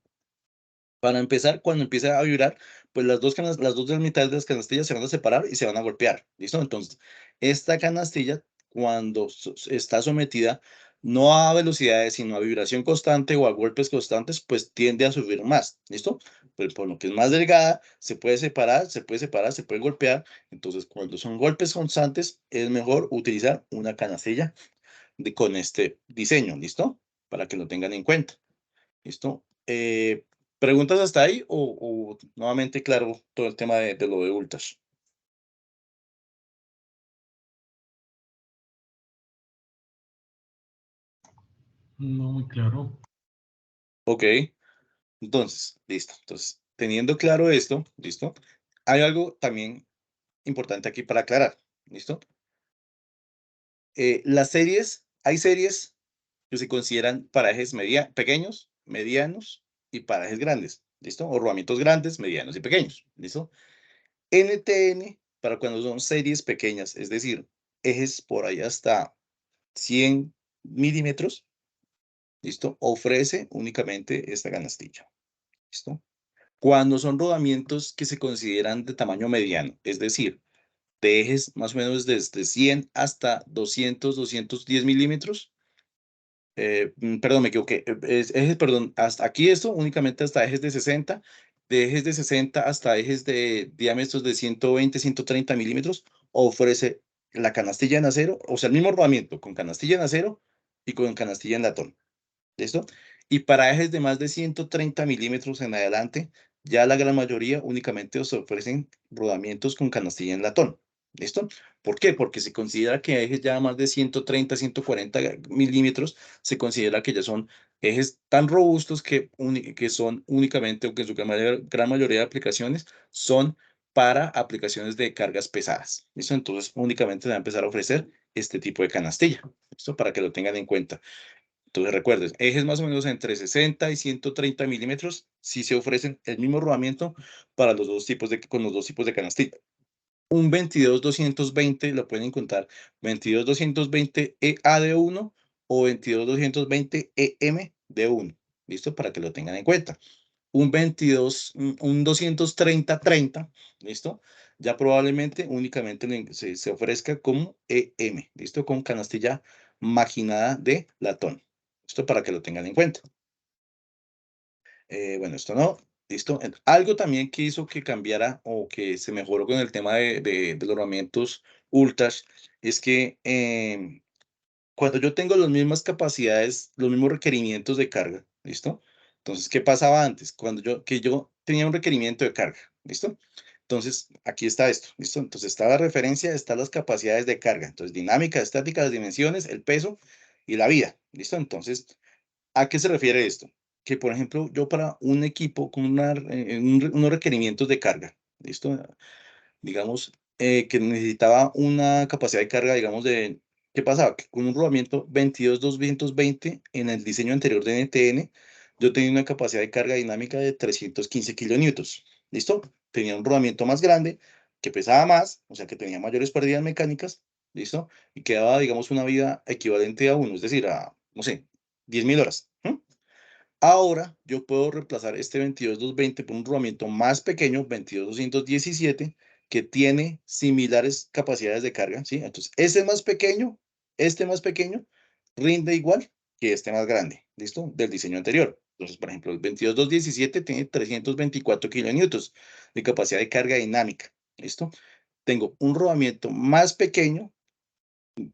Para empezar, cuando empieza a vibrar, pues las dos de las mitades de las canastillas se van a separar y se van a golpear, ¿listo? Entonces, esta canastilla, cuando está sometida no a velocidades, sino a vibración constante o a golpes constantes, pues tiende a sufrir más, ¿listo? Pero por lo que es más delgada, se puede separar, se puede golpear. Entonces, cuando son golpes constantes, es mejor utilizar una canastilla con este diseño, ¿listo? Para que lo tengan en cuenta, ¿listo? ¿Preguntas hasta ahí o nuevamente claro todo el tema de lo de Ultrash? No muy claro. Ok, entonces, listo. Entonces, teniendo claro esto, ¿listo? Hay algo también importante aquí para aclarar, ¿listo? Hay series que se consideran parajes pequeños, medianos y parajes grandes, ¿listo? O rodamientos grandes, medianos y pequeños, ¿listo? NTN, para cuando son series pequeñas, es decir, ejes por ahí hasta 100 milímetros, ¿listo? Ofrece únicamente esta canastilla, ¿listo? Cuando son rodamientos que se consideran de tamaño mediano, es decir, de ejes más o menos desde 100 hasta 210 milímetros. Perdón, me equivoqué. Perdón, hasta aquí esto únicamente hasta ejes de 60, de ejes de 60 hasta ejes de diámetros de 120, 130 milímetros, ofrece la canastilla en acero, o sea, el mismo rodamiento con canastilla en acero y con canastilla en latón. ¿Listo? Y para ejes de más de 130 milímetros en adelante, ya la gran mayoría únicamente os ofrecen rodamientos con canastilla en latón. ¿Listo? ¿Por qué? Porque se considera que ejes ya más de 130, 140 milímetros, se considera que ya son ejes tan robustos que son únicamente, o que en su gran mayoría de aplicaciones, son para aplicaciones de cargas pesadas. ¿Listo? Entonces, únicamente se va a empezar a ofrecer este tipo de canastilla. ¿Listo? Para que lo tengan en cuenta. Entonces recuerden, ejes más o menos entre 60 y 130 milímetros, si se ofrecen el mismo rodamiento para los dos tipos con los dos tipos de canastilla. Un 22-220 lo pueden encontrar 22-220 EA de 1 o 22-220 EM de 1. ¿Listo? Para que lo tengan en cuenta. Un 230-30, ¿listo? Ya probablemente únicamente se ofrezca como EM, ¿listo? Con canastilla maquinada de latón. Esto para que lo tengan en cuenta. Bueno, esto no, ¿listo? Algo también que hizo que cambiara o que se mejoró con el tema de los rodamientos Ultrash es que cuando yo tengo las mismas capacidades, los mismos requerimientos de carga, ¿listo? Entonces, ¿qué pasaba antes? Que yo tenía un requerimiento de carga, ¿listo? Entonces, aquí está esto, ¿listo? Entonces, está la referencia, están las capacidades de carga. Entonces, dinámica, estática, las dimensiones, el peso y la vida, ¿listo? Entonces, ¿a qué se refiere esto? Que, por ejemplo, yo para un equipo con unos requerimientos de carga, ¿listo? Digamos, que necesitaba una capacidad de carga, digamos, ¿qué pasaba? Que con un rodamiento 22-220 en el diseño anterior de NTN, yo tenía una capacidad de carga dinámica de 315 kilonewtons, ¿listo? Tenía un rodamiento más grande, que pesaba más, o sea, que tenía mayores pérdidas mecánicas, ¿listo? Y que daba, digamos, una vida equivalente a uno, es decir, a, no sé, 10.000 horas. Ahora yo puedo reemplazar este 22-220 por un rodamiento más pequeño, 22-217, que tiene similares capacidades de carga, ¿sí? Entonces, este más pequeño, rinde igual que este más grande, ¿listo? Del diseño anterior. Entonces, por ejemplo, el 22-217 tiene 324 kilonewtons de capacidad de carga dinámica, ¿listo? Tengo un rodamiento más pequeño,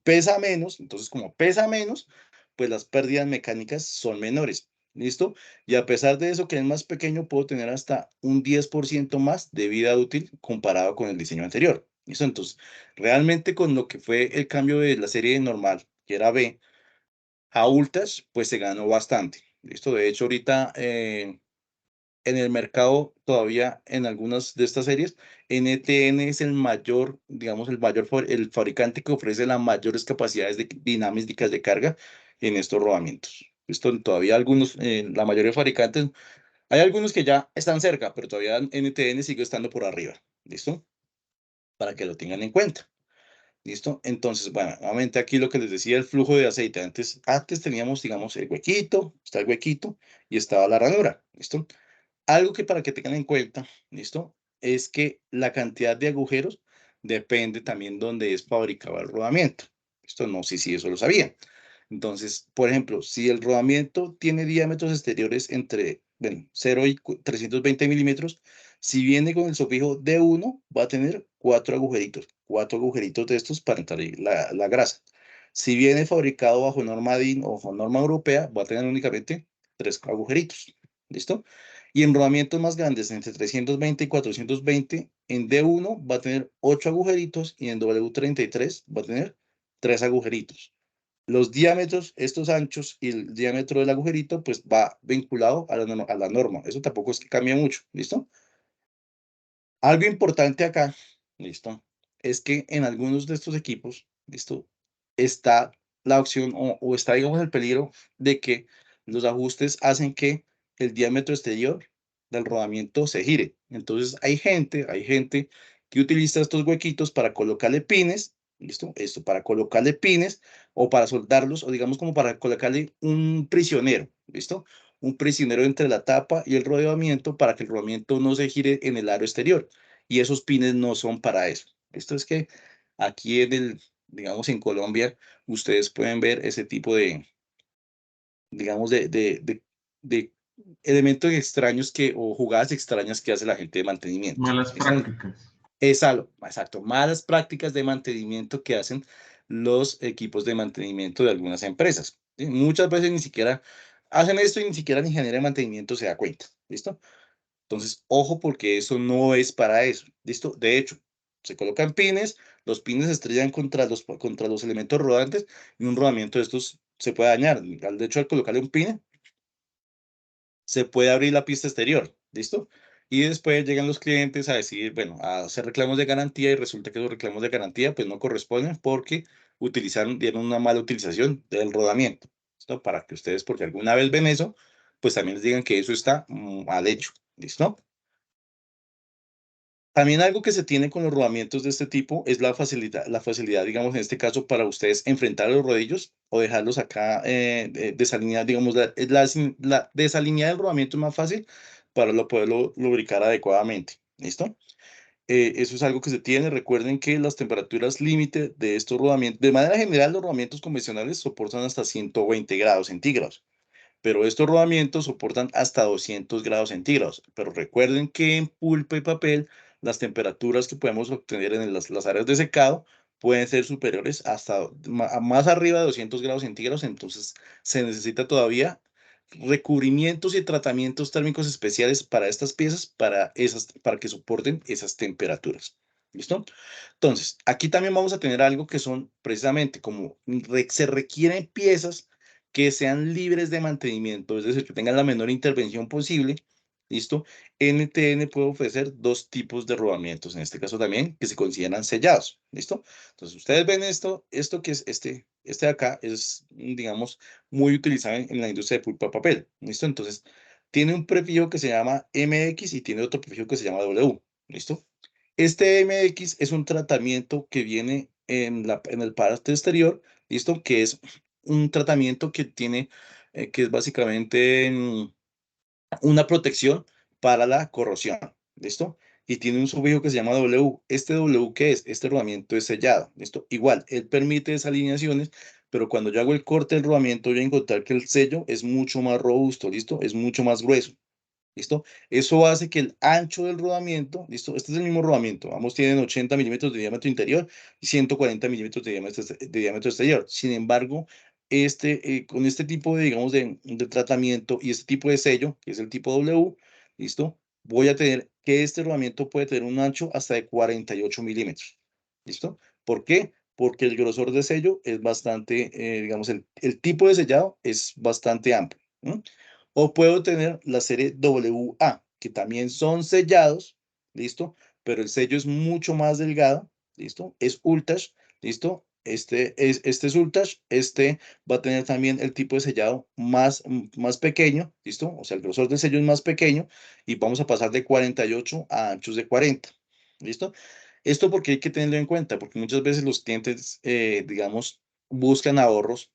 pesa menos, entonces como pesa menos, pues las pérdidas mecánicas son menores. ¿Listo? Y a pesar de eso, que es más pequeño, puedo tener hasta un 10% más de vida útil comparado con el diseño anterior. ¿Listo? Entonces, realmente con lo que fue el cambio de la serie normal, que era B, a Ultrash, pues se ganó bastante. ¿Listo? De hecho, ahorita en el mercado, todavía en algunas de estas series, NTN es el mayor, digamos, el fabricante que ofrece las mayores capacidades dinámicas de carga en estos rodamientos. Esto todavía algunos, la mayoría de fabricantes, hay algunos que ya están cerca, pero todavía NTN sigue estando por arriba. ¿Listo? Para que lo tengan en cuenta. ¿Listo? Entonces, bueno, nuevamente aquí lo que les decía, el flujo de aceite. Antes teníamos, digamos, el huequito, está el huequito y estaba la ranura. ¿Listo? Algo que para que tengan en cuenta, ¿listo? Es que la cantidad de agujeros depende también donde es fabricado el rodamiento. Esto no sé si eso lo sabían. Entonces, por ejemplo, si el rodamiento tiene diámetros exteriores entre, bueno, 0 y 320 milímetros, si viene con el sufijo D1, va a tener cuatro agujeritos de estos para entrar ahí la grasa. Si viene fabricado bajo norma DIN o bajo norma europea, va a tener únicamente 3 agujeritos. ¿Listo? Y en rodamientos más grandes, entre 320 y 420, en D1 va a tener 8 agujeritos y en W33 va a tener 3 agujeritos. Los diámetros, estos anchos y el diámetro del agujerito, pues va vinculado a la norma. Eso tampoco es que cambia mucho, ¿listo? Algo importante acá, ¿listo? Es que en algunos de estos equipos, ¿listo? Está la opción o está, digamos, el peligro de que los ajustes hacen que el diámetro exterior del rodamiento se gire. Entonces hay gente que utiliza estos huequitos para colocarle pines, ¿listo? Esto, para colocarle pines o para soldarlos o digamos como para colocarle un prisionero, ¿listo? Un prisionero entre la tapa y el rodamiento para que el rodamiento no se gire en el aro exterior. Y esos pines no son para eso. Esto es que aquí digamos, en Colombia, ustedes pueden ver ese tipo de, digamos, de elementos extraños o jugadas extrañas que hace la gente de mantenimiento. Malas prácticas. Es algo, exacto, malas prácticas de mantenimiento que hacen los equipos de mantenimiento de algunas empresas. ¿Sí? Muchas veces ni siquiera hacen esto y ni siquiera el ingeniero de mantenimiento se da cuenta. ¿Listo? Entonces, ojo porque eso no es para eso. ¿Listo? De hecho, se colocan pines, los pines se estrellan contra los elementos rodantes y un rodamiento de estos se puede dañar. De hecho, al colocarle un pine, se puede abrir la pista exterior, ¿listo? Y después llegan los clientes a decir, bueno, a hacer reclamos de garantía y resulta que los reclamos de garantía pues no corresponden porque dieron una mala utilización del rodamiento, ¿listo? Para que ustedes, porque alguna vez ven eso, pues también les digan que eso está mal hecho, ¿listo? También algo que se tiene con los rodamientos de este tipo es la facilidad, digamos, en este caso, para ustedes enfrentar los rodillos o dejarlos acá desalineados, digamos, la desalineada del rodamiento es más fácil para poderlo lubricar adecuadamente. ¿Listo? Eso es algo que se tiene. Recuerden que las temperaturas límite de estos rodamientos, de manera general, los rodamientos convencionales soportan hasta 120 grados centígrados, pero estos rodamientos soportan hasta 200 grados centígrados. Pero recuerden que en pulpa y papel, las temperaturas que podemos obtener en las áreas de secado pueden ser superiores hasta más arriba de 200 grados centígrados, entonces se necesita todavía recubrimientos y tratamientos térmicos especiales para estas piezas, para que soporten esas temperaturas. ¿Listo? Entonces, aquí también vamos a tener algo que son precisamente como se requieren piezas que sean libres de mantenimiento, es decir, que tengan la menor intervención posible. ¿Listo? NTN puede ofrecer dos tipos de rodamientos, en este caso también, que se consideran sellados. ¿Listo? Entonces, ustedes ven esto que es este de acá, es, digamos, muy utilizado en la industria de pulpa papel. ¿Listo? Entonces, tiene un prefijo que se llama MX y tiene otro prefijo que se llama W. ¿Listo? Este MX es un tratamiento que viene en el parte exterior, ¿listo? Que es un tratamiento que tiene, que es básicamente una protección para la corrosión, ¿listo? Y tiene un sufijo que se llama W. ¿Este W qué es? Este rodamiento es sellado, ¿listo? Igual, él permite desalineaciones, pero cuando yo hago el corte del rodamiento, voy a encontrar que el sello es mucho más robusto, ¿listo? Es mucho más grueso. ¿Listo? Eso hace que el ancho del rodamiento, ¿listo? Este es el mismo rodamiento, ambos tienen 80 milímetros de diámetro interior y 140 milímetros de diámetro exterior. Sin embargo, con este tipo de, digamos, de tratamiento y este tipo de sello, que es el tipo W, ¿listo? Voy a tener que este rodamiento puede tener un ancho hasta de 48 milímetros, ¿listo? ¿Por qué? Porque el grosor de sello es bastante, digamos, el tipo de sellado es bastante amplio. O puedo tener la serie WA, que también son sellados, ¿listo? Pero el sello es mucho más delgado, ¿listo? Es Ultrash, ¿listo? Este es Ultrash, este va a tener también el tipo de sellado más pequeño, ¿listo? O sea, el grosor del sello es más pequeño y vamos a pasar de 48 a anchos de 40, ¿listo? Esto porque hay que tenerlo en cuenta, porque muchas veces los clientes, digamos, buscan ahorros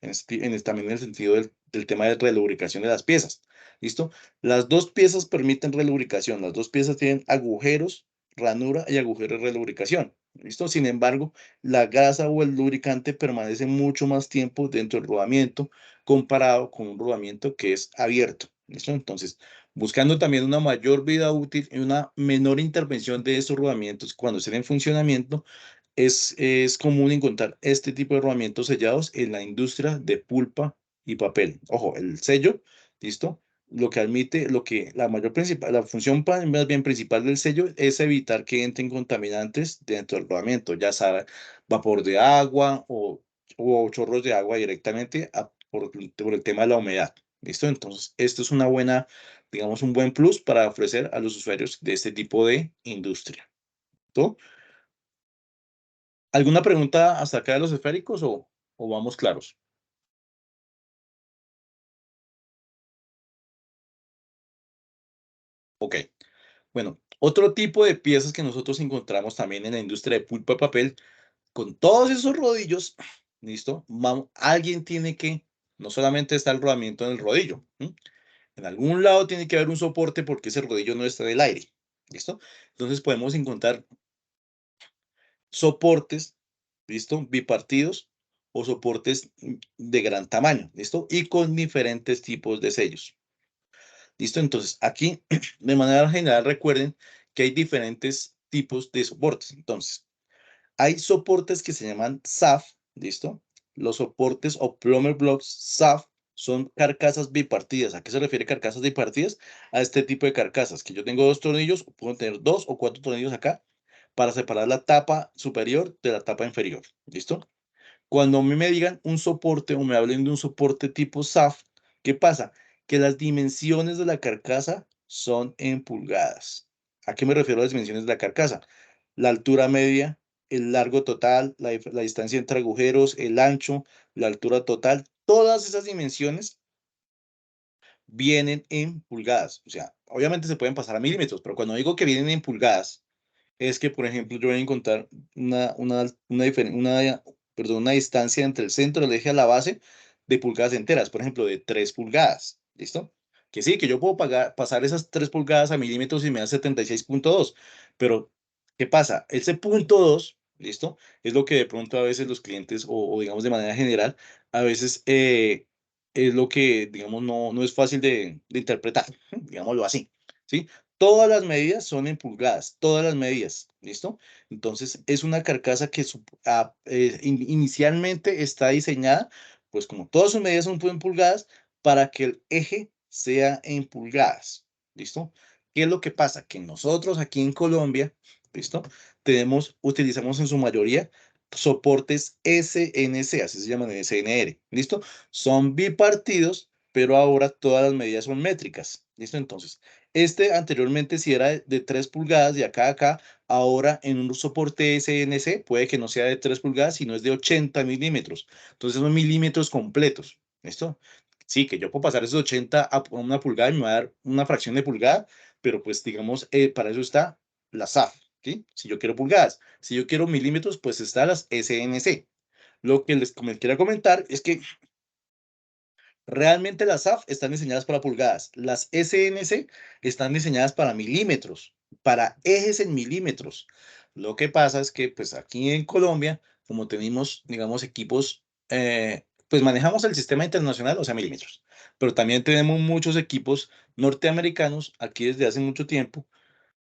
también en el sentido del tema de relubricación de las piezas. ¿Listo? Las dos piezas permiten relubricación. Las dos piezas tienen agujeros, ranura y agujeros de relubricación. ¿Listo? Sin embargo, la grasa o el lubricante permanece mucho más tiempo dentro del rodamiento comparado con un rodamiento que es abierto. ¿Listo? Entonces, buscando también una mayor vida útil y una menor intervención de estos rodamientos cuando estén en funcionamiento, es común encontrar este tipo de rodamientos sellados en la industria de pulpa y papel. Ojo, el sello, ¿listo? Lo que admite, lo que la mayor principal, la función más bien principal del sello es evitar que entren contaminantes dentro del rodamiento, ya sea vapor de agua o chorros de agua directamente por el tema de la humedad. ¿Listo? Entonces, esto es una buena, digamos, un buen plus para ofrecer a los usuarios de este tipo de industria. ¿Listo? ¿Alguna pregunta hasta acá de los esféricos o vamos claros? Ok. Bueno, otro tipo de piezas que nosotros encontramos también en la industria de pulpa y papel, con todos esos rodillos, ¿listo? Alguien tiene que, no solamente está el rodamiento en el rodillo, ¿m? En algún lado tiene que haber un soporte porque ese rodillo no está en el aire, ¿listo? Entonces podemos encontrar soportes, ¿listo? Bipartidos o soportes de gran tamaño, ¿listo? Y con diferentes tipos de sellos. ¿Listo? Entonces, aquí, de manera general, recuerden que hay diferentes tipos de soportes. Entonces, hay soportes que se llaman SAF, ¿listo? Los soportes o plumber blocks SAF son carcasas bipartidas. ¿A qué se refiere carcasas bipartidas? A este tipo de carcasas, que yo tengo dos tornillos, puedo tener 2 o 4 tornillos acá para separar la tapa superior de la tapa inferior, ¿listo? Cuando a mí me digan un soporte o me hablen de un soporte tipo SAF, ¿qué pasa? Que las dimensiones de la carcasa son en pulgadas. ¿A qué me refiero a las dimensiones de la carcasa? La altura media, el largo total, la distancia entre agujeros, el ancho, la altura total, todas esas dimensiones vienen en pulgadas. O sea, obviamente se pueden pasar a milímetros, pero cuando digo que vienen en pulgadas, es que, por ejemplo, yo voy a encontrar una distancia entre el centro del eje a la base de pulgadas enteras, por ejemplo, de 3 pulgadas, ¿listo? Que sí, que yo puedo pasar esas 3 pulgadas a milímetros y me da 76,2, pero ¿qué pasa? Ese punto 2, ¿listo? Es lo que de pronto a veces los clientes, o digamos de manera general, a veces es lo que, digamos, no es fácil de interpretar, digámoslo así, ¿sí? Todas las medidas son en pulgadas, todas las medidas, ¿listo? Entonces, es una carcasa que inicialmente está diseñada, pues como todas sus medidas son en pulgadas, para que el eje sea en pulgadas, ¿listo? ¿Qué es lo que pasa? Que nosotros aquí en Colombia, ¿listo? Utilizamos en su mayoría soportes SNC, así se llaman en SNR, ¿listo? Son bipartidos, pero ahora todas las medidas son métricas, ¿listo? Entonces, anteriormente si era de 3 pulgadas de acá a acá, ahora en un soporte SNC puede que no sea de 3 pulgadas, sino es de 80 milímetros. Entonces son milímetros completos. ¿Listo? Sí, que yo puedo pasar esos 80 a una pulgada y me va a dar una fracción de pulgada, pero pues digamos, para eso está la SAF. ¿Sí? Si yo quiero pulgadas, si yo quiero milímetros, pues está las SNC. Lo que les quiero comentar es que realmente las SAF están diseñadas para pulgadas. Las SNC están diseñadas para milímetros, para ejes en milímetros. Lo que pasa es que, pues aquí en Colombia, como tenemos, digamos, equipos, pues manejamos el sistema internacional, o sea, milímetros. Pero también tenemos muchos equipos norteamericanos aquí desde hace mucho tiempo.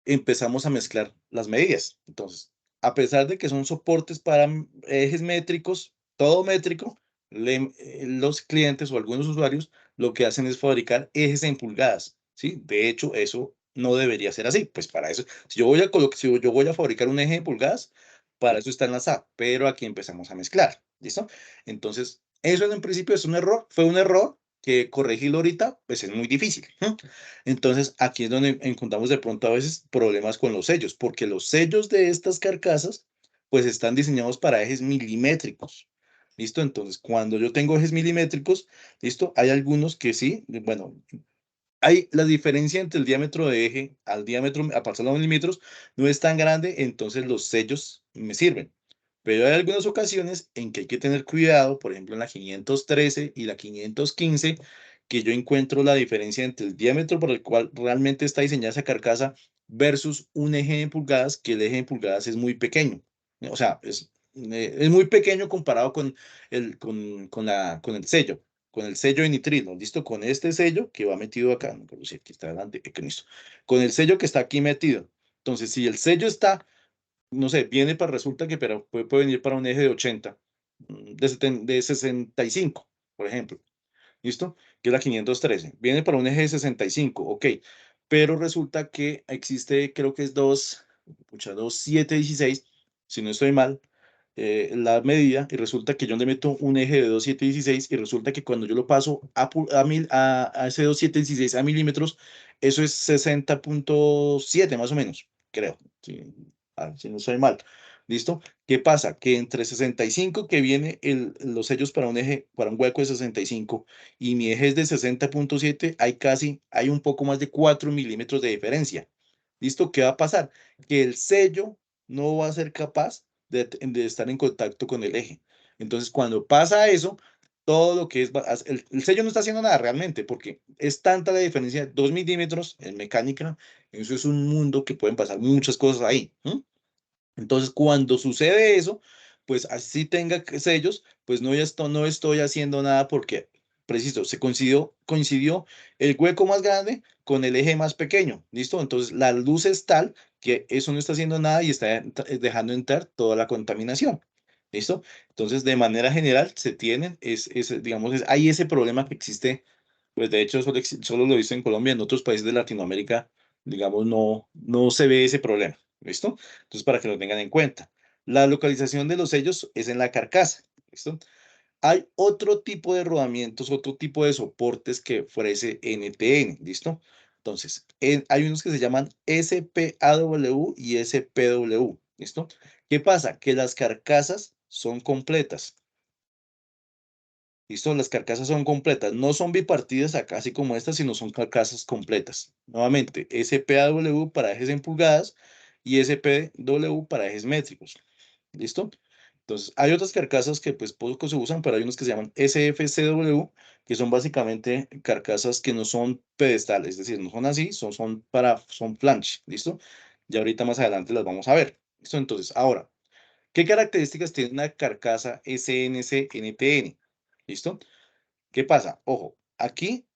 Empezamos a mezclar las medidas. Entonces, a pesar de que son soportes para ejes métricos, todo métrico, los clientes o algunos usuarios lo que hacen es fabricar ejes en pulgadas, ¿sí? De hecho, eso no debería ser así. Pues para eso, si yo voy a fabricar un eje en pulgadas, para eso está en la SAP, pero aquí empezamos a mezclar, ¿listo? Entonces, eso en principio es un error, fue un error que corregirlo ahorita, pues es muy difícil. Entonces, aquí es donde encontramos de pronto a veces problemas con los sellos, porque los sellos de estas carcasas, pues están diseñados para ejes milimétricos. ¿Listo? Entonces, cuando yo tengo ejes milimétricos, ¿listo? Hay algunos que sí, bueno, hay la diferencia entre el diámetro de eje al diámetro, a pasar a los milímetros, no es tan grande, entonces los sellos me sirven. Pero hay algunas ocasiones en que hay que tener cuidado, por ejemplo, en la 513 y la 515, que yo encuentro la diferencia entre el diámetro por el cual realmente está diseñada esa carcasa versus un eje en pulgadas, que el eje en pulgadas es muy pequeño. O sea, es muy pequeño comparado con con el sello de nitrilo, ¿listo? Con este sello que va metido acá, no puedo decir que está adelante, con esto, con el sello que está aquí metido. Entonces, si el sello está, no sé, viene para, resulta que pero puede venir para un eje de 80, de 65, por ejemplo, ¿listo? Que es la 513. Viene para un eje de 65, ok. Pero resulta que existe, creo que es 2.716, si no estoy mal, la medida, y resulta que yo le meto un eje de 2.716 y resulta que cuando yo lo paso a ese 2.716 a milímetros, eso es 60.7 más o menos, creo, si no estoy mal. ¿Listo? ¿Qué pasa? Que entre 65 que viene los sellos para un eje, para un hueco de 65 y mi eje es de 60.7, hay un poco más de 4 milímetros de diferencia. ¿Listo? ¿Qué va a pasar? Que el sello no va a ser capaz de estar en contacto con el eje. Entonces, cuando pasa eso, todo lo que es, el sello no está haciendo nada realmente, porque es tanta la diferencia, 2 milímetros en mecánica, eso es un mundo que pueden pasar muchas cosas ahí. Entonces, cuando sucede eso, pues así tenga sellos, pues no estoy haciendo nada porque, preciso, coincidió el hueco más grande con el eje más pequeño, ¿listo? Entonces, la luz es tal que eso no está haciendo nada y está dejando entrar toda la contaminación, ¿listo? Entonces, de manera general, digamos, hay ese problema que existe, pues de hecho, solo lo he visto en Colombia, en otros países de Latinoamérica, digamos, no se ve ese problema, ¿listo? Entonces, para que lo tengan en cuenta. La localización de los sellos es en la carcasa. ¿Listo? Hay otro tipo de rodamientos, otro tipo de soportes que ofrece NTN. ¿Listo? Entonces, hay unos que se llaman SPAW y SPW. ¿Listo? ¿Qué pasa? Que las carcasas son completas. ¿Listo? Las carcasas son completas. No son bipartidas acá, así como estas, sino son carcasas completas. Nuevamente, SPAW para ejes en pulgadas y SPW para ejes métricos. ¿Listo? Entonces, hay otras carcasas que pues poco se usan, pero hay unos que se llaman SFCW, que son básicamente carcasas que no son pedestales, es decir, no son así, son flange, ¿listo? Ya ahorita más adelante las vamos a ver. ¿Listo? Entonces, ahora, ¿qué características tiene una carcasa SNC-NTN? ¿Listo? ¿Qué pasa? Ojo, aquí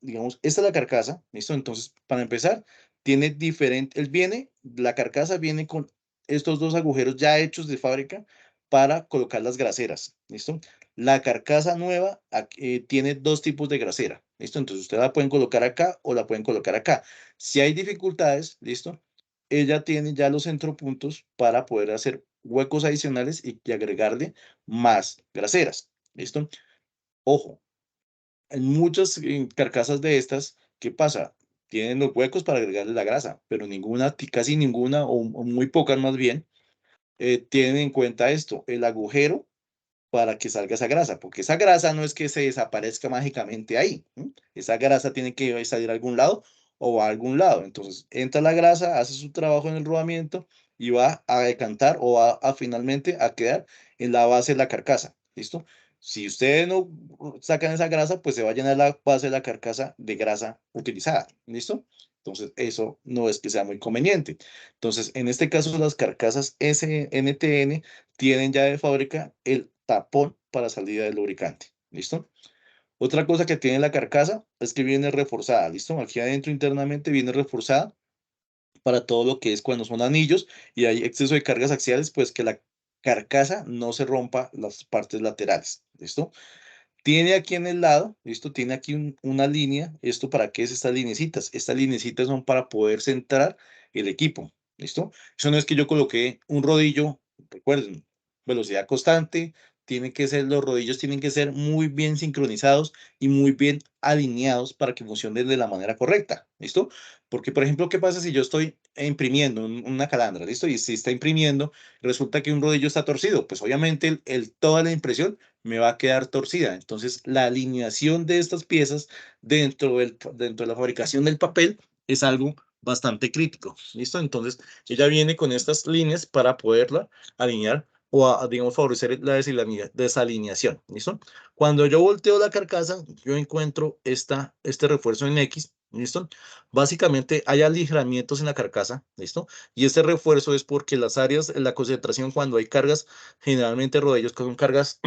digamos, esta es la carcasa, ¿listo? Entonces, para empezar, la carcasa viene con estos dos agujeros ya hechos de fábrica para colocar las graseras, ¿listo? La carcasa nueva tiene dos tipos de grasera, ¿listo? Entonces, ustedes la pueden colocar acá o la pueden colocar acá. Si hay dificultades, ella tiene ya los centropuntos para poder hacer huecos adicionales y agregarle más graseras, ¿listo? Ojo, en muchas carcasas de estas, ¿qué pasa? Tienen los huecos para agregarle la grasa, pero casi ninguna, o muy pocas más bien, tienen en cuenta esto, el agujero para que salga esa grasa, porque esa grasa no es que se desaparezca mágicamente ahí. Esa grasa tiene que salir a algún lado o a algún lado. Entonces, entra la grasa, hace su trabajo en el rodamiento y va a decantar o va a finalmente a quedar en la base de la carcasa. ¿Listo? Si ustedes no sacan esa grasa, pues se va a llenar la base de la carcasa de grasa utilizada. ¿Listo? Entonces, eso no es que sea muy conveniente. Entonces, en este caso, las carcasas SNTN tienen ya de fábrica el tapón para salida del lubricante. ¿Listo? Otra cosa que tiene la carcasa es que viene reforzada. ¿Listo? Aquí adentro internamente viene reforzada para todo lo que es cuando son anillos y hay exceso de cargas axiales, pues que la carcasa no se rompa las partes laterales. ¿Listo? Tiene aquí en el lado, ¿listo? Tiene aquí una línea. ¿Esto para qué es estas linecitas? Estas linecitas son para poder centrar el equipo, ¿listo? Eso no es que yo coloqué un rodillo, recuerden, velocidad constante, los rodillos tienen que ser muy bien sincronizados y muy bien alineados para que funcionen de la manera correcta, ¿listo? Porque, por ejemplo, ¿qué pasa si yo estoy imprimiendo una calandra, ¿listo? Y si está imprimiendo, resulta que un rodillo está torcido, pues obviamente toda la impresión me va a quedar torcida. Entonces, la alineación de estas piezas dentro de la fabricación del papel es algo bastante crítico. ¿Listo? Entonces, ella viene con estas líneas para poderla alinear o, digamos, favorecer la desalineación. ¿Listo? Cuando yo volteo la carcasa, yo encuentro este refuerzo en X, ¿Listo? Básicamente hay aligeramientos en la carcasa, ¿listo? Y este refuerzo es porque las áreas, la concentración cuando hay cargas, generalmente rodillos con cargas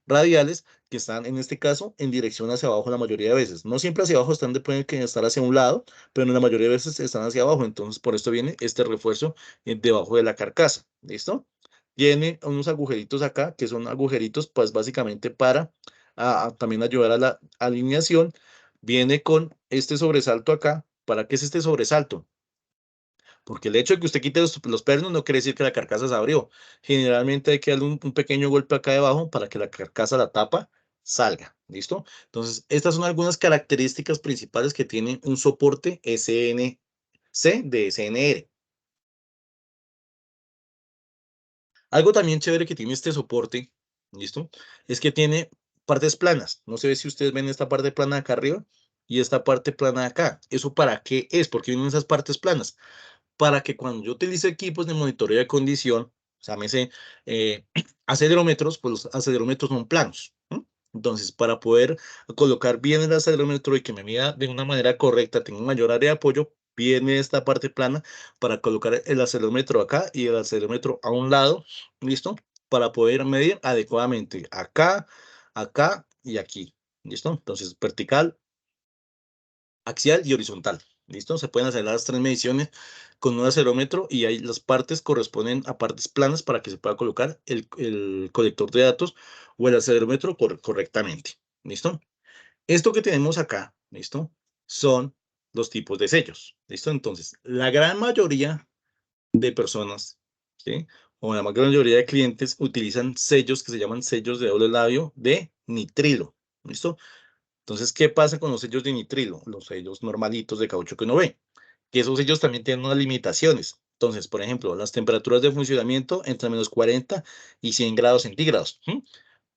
radiales que están en este caso en dirección hacia abajo la mayoría de veces. No siempre hacia abajo, pueden que estar hacia un lado, pero en la mayoría de veces están hacia abajo. Entonces, por esto viene este refuerzo debajo de la carcasa. ¿Listo? Tiene unos agujeritos acá, que son agujeritos, pues básicamente para también ayudar a la alineación. Viene con este sobresalto acá. ¿Para qué es este sobresalto? Porque el hecho de que usted quite los pernos no quiere decir que la carcasa se abrió. Generalmente hay que darle un pequeño golpe acá debajo para que la carcasa, la tapa, salga. ¿Listo? Entonces, estas son algunas características principales que tiene un soporte SNC de SNR. Algo también chévere que tiene este soporte, ¿listo? Es que tiene partes planas. No sé si ustedes ven esta parte plana acá arriba y esta parte plana acá. ¿Eso para qué es? ¿Por qué vienen esas partes planas? Para que cuando yo utilice equipos de monitoreo de condición, llámese acelerómetros, pues los acelerómetros son planos. ¿No? Entonces, para poder colocar bien el acelerómetro y que me mida de una manera correcta, tenga un mayor área de apoyo, viene esta parte plana para colocar el acelerómetro acá y el acelerómetro a un lado, ¿listo? Para poder medir adecuadamente acá, acá y aquí, ¿listo? Entonces, vertical, axial y horizontal. ¿Listo? Se pueden hacer las 3 mediciones con un acelerómetro y ahí las partes corresponden a partes planas para que se pueda colocar el colector de datos o el acelerómetro correctamente. ¿Listo? Esto que tenemos acá, ¿listo? Son los tipos de sellos. ¿Listo? Entonces, la gran mayoría de personas, ¿sí? O la gran mayoría de clientes utilizan sellos que se llaman sellos de doble labio de nitrilo. ¿Listo? Entonces, ¿qué pasa con los sellos de nitrilo? Los sellos normalitos de caucho que uno ve. Que esos sellos también tienen unas limitaciones. Entonces, por ejemplo, las temperaturas de funcionamiento entre menos 40 y 100 grados centígrados.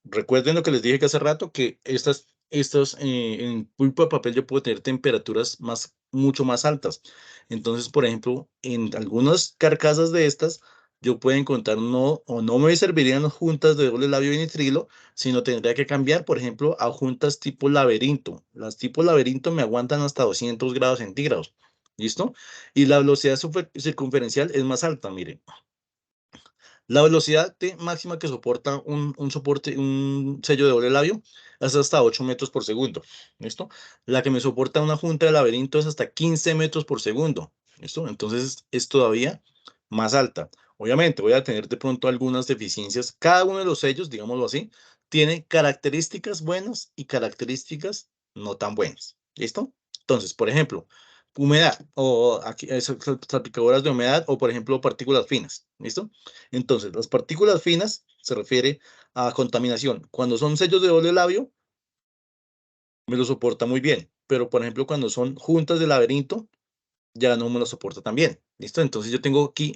Recuerden lo que les dije que hace rato, que en pulpa de papel yo puedo tener temperaturas mucho más altas. Entonces, por ejemplo, en algunas carcasas de estas, yo puedo encontrar no me servirían juntas de doble labio y nitrilo, sino tendría que cambiar, por ejemplo, a juntas tipo laberinto. Las tipo laberinto me aguantan hasta 200 grados centígrados. ¿Listo? Y la velocidad circunferencial es más alta, miren. La velocidad máxima que soporta un sello de doble labio es hasta 8 metros por segundo. ¿Listo? La que me soporta una junta de laberinto es hasta 15 metros por segundo. ¿Listo? Entonces es todavía más alta. Obviamente voy a tener de pronto algunas deficiencias. Cada uno de los sellos, digámoslo así, tiene características buenas y características no tan buenas. ¿Listo? Entonces, por ejemplo, humedad o aquí, salpicaduras de humedad o, por ejemplo, partículas finas. ¿Listo? Entonces, las partículas finas se refiere a contaminación. Cuando son sellos de doble labio, me lo soporta muy bien. Pero, por ejemplo, cuando son juntas de laberinto, ya no me lo soporta tan bien. ¿Listo? Entonces, yo tengo aquí